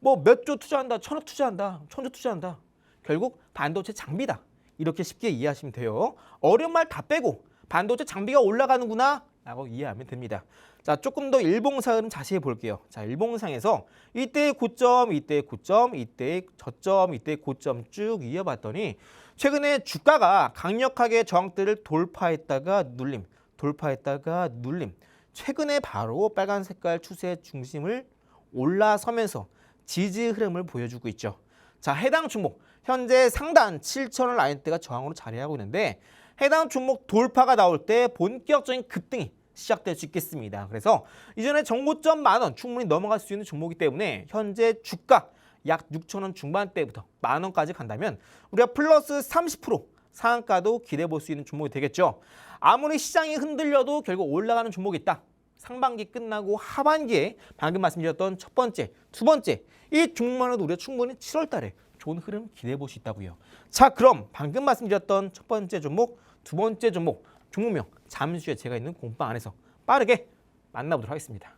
뭐 몇 조 투자한다, 1,000억 투자한다, 1,000조 투자한다. 결국 반도체 장비다. 이렇게 쉽게 이해하시면 돼요. 어려운 말 다 빼고 반도체 장비가 올라가는구나 라고 이해하면 됩니다. 자, 조금 더 일봉사 흐름 자세히 볼게요. 자, 일봉상에서 이때의 고점, 이때의 고점, 이때의 저점, 이때의 고점 쭉 이어봤더니 최근에 주가가 강력하게 저항대를 돌파했다가 눌림, 돌파했다가 눌림. 최근에 바로 빨간 색깔 추세 중심을 올라서면서 지지 흐름을 보여주고 있죠. 자, 해당 종목 현재 상단 7,000원 라인대가 저항으로 자리하고 있는데 해당 종목 돌파가 나올 때 본격적인 급등이 시작될 수 있겠습니다. 그래서 이전에 정고점 10,000원 충분히 넘어갈 수 있는 종목이기 때문에 현재 주가 약 6,000원 중반대부터 10,000원까지 간다면 우리가 플러스 30% 상한가도 기대해 볼 수 있는 종목이 되겠죠. 아무리 시장이 흔들려도 결국 올라가는 종목이 있다. 상반기 끝나고 하반기에 방금 말씀드렸던 첫 번째, 두 번째 이 종목만 해도 우리가 충분히 7월 달에 좋은 흐름 기대해 볼 수 있다고요. 자, 그럼 방금 말씀드렸던 첫 번째 종목, 두 번째 종목, 종목명 잠시 후에 제가 있는 공방 안에서 빠르게 만나보도록 하겠습니다.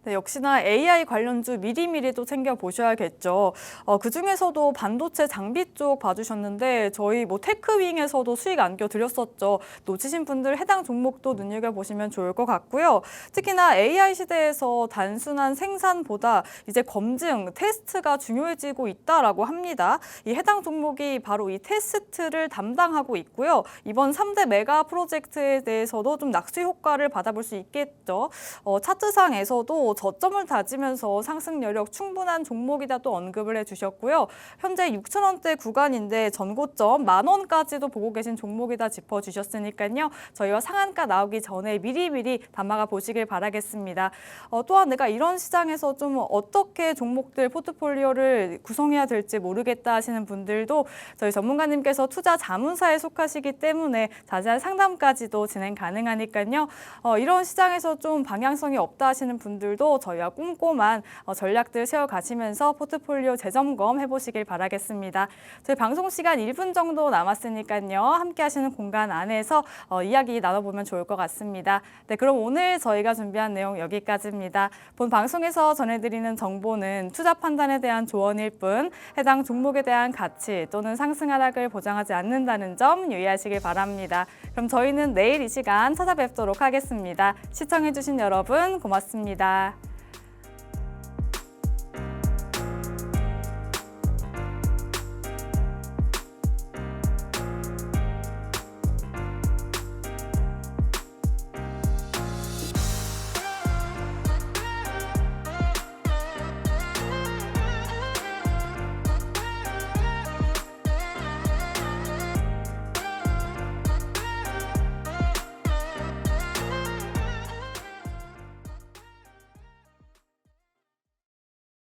네, 역시나 AI 관련주 미리미리 또 챙겨보셔야겠죠. 그중에서도 반도체 장비 쪽 봐주셨는데 저희 테크윙에서도 수익 안겨드렸었죠. 놓치신 분들 해당 종목도 눈여겨보시면 좋을 것 같고요. 특히나 AI 시대에서 단순한 생산보다 이제 검증, 테스트가 중요해지고 있다라고 합니다. 이 해당 종목이 바로 이 테스트를 담당하고 있고요. 이번 3대 메가 프로젝트에 대해서도 좀 낙수 효과를 받아볼 수 있겠죠. 차트상에서도 저점을 다지면서 상승 여력 충분한 종목이다 또 언급을 해주셨고요. 현재 6,000원대 구간인데 전고점 10,000원까지도 보고 계신 종목이다 짚어주셨으니까요. 저희와 상한가 나오기 전에 미리미리 담아가 보시길 바라겠습니다. 또한 내가 이런 시장에서 좀 어떻게 종목들 포트폴리오를 구성해야 될지 모르겠다 하시는 분들도 저희 전문가님께서 투자 자문사에 속하시기 때문에 자세한 상담까지도 진행 가능하니까요. 이런 시장에서 좀 방향성이 없다 하시는 분들도 오늘도 저희와 꼼꼼한 전략들 세워가시면서 포트폴리오 재점검 해보시길 바라겠습니다. 저희 방송 시간 1분 정도 남았으니까요. 함께 하시는 공간 안에서 이야기 나눠보면 좋을 것 같습니다. 네, 그럼 오늘 저희가 준비한 내용 여기까지입니다. 본 방송에서 전해드리는 정보는 투자 판단에 대한 조언일 뿐 해당 종목에 대한 가치 또는 상승 하락을 보장하지 않는다는 점 유의하시길 바랍니다. 그럼 저희는 내일 이 시간 찾아뵙도록 하겠습니다. 시청해주신 여러분 고맙습니다.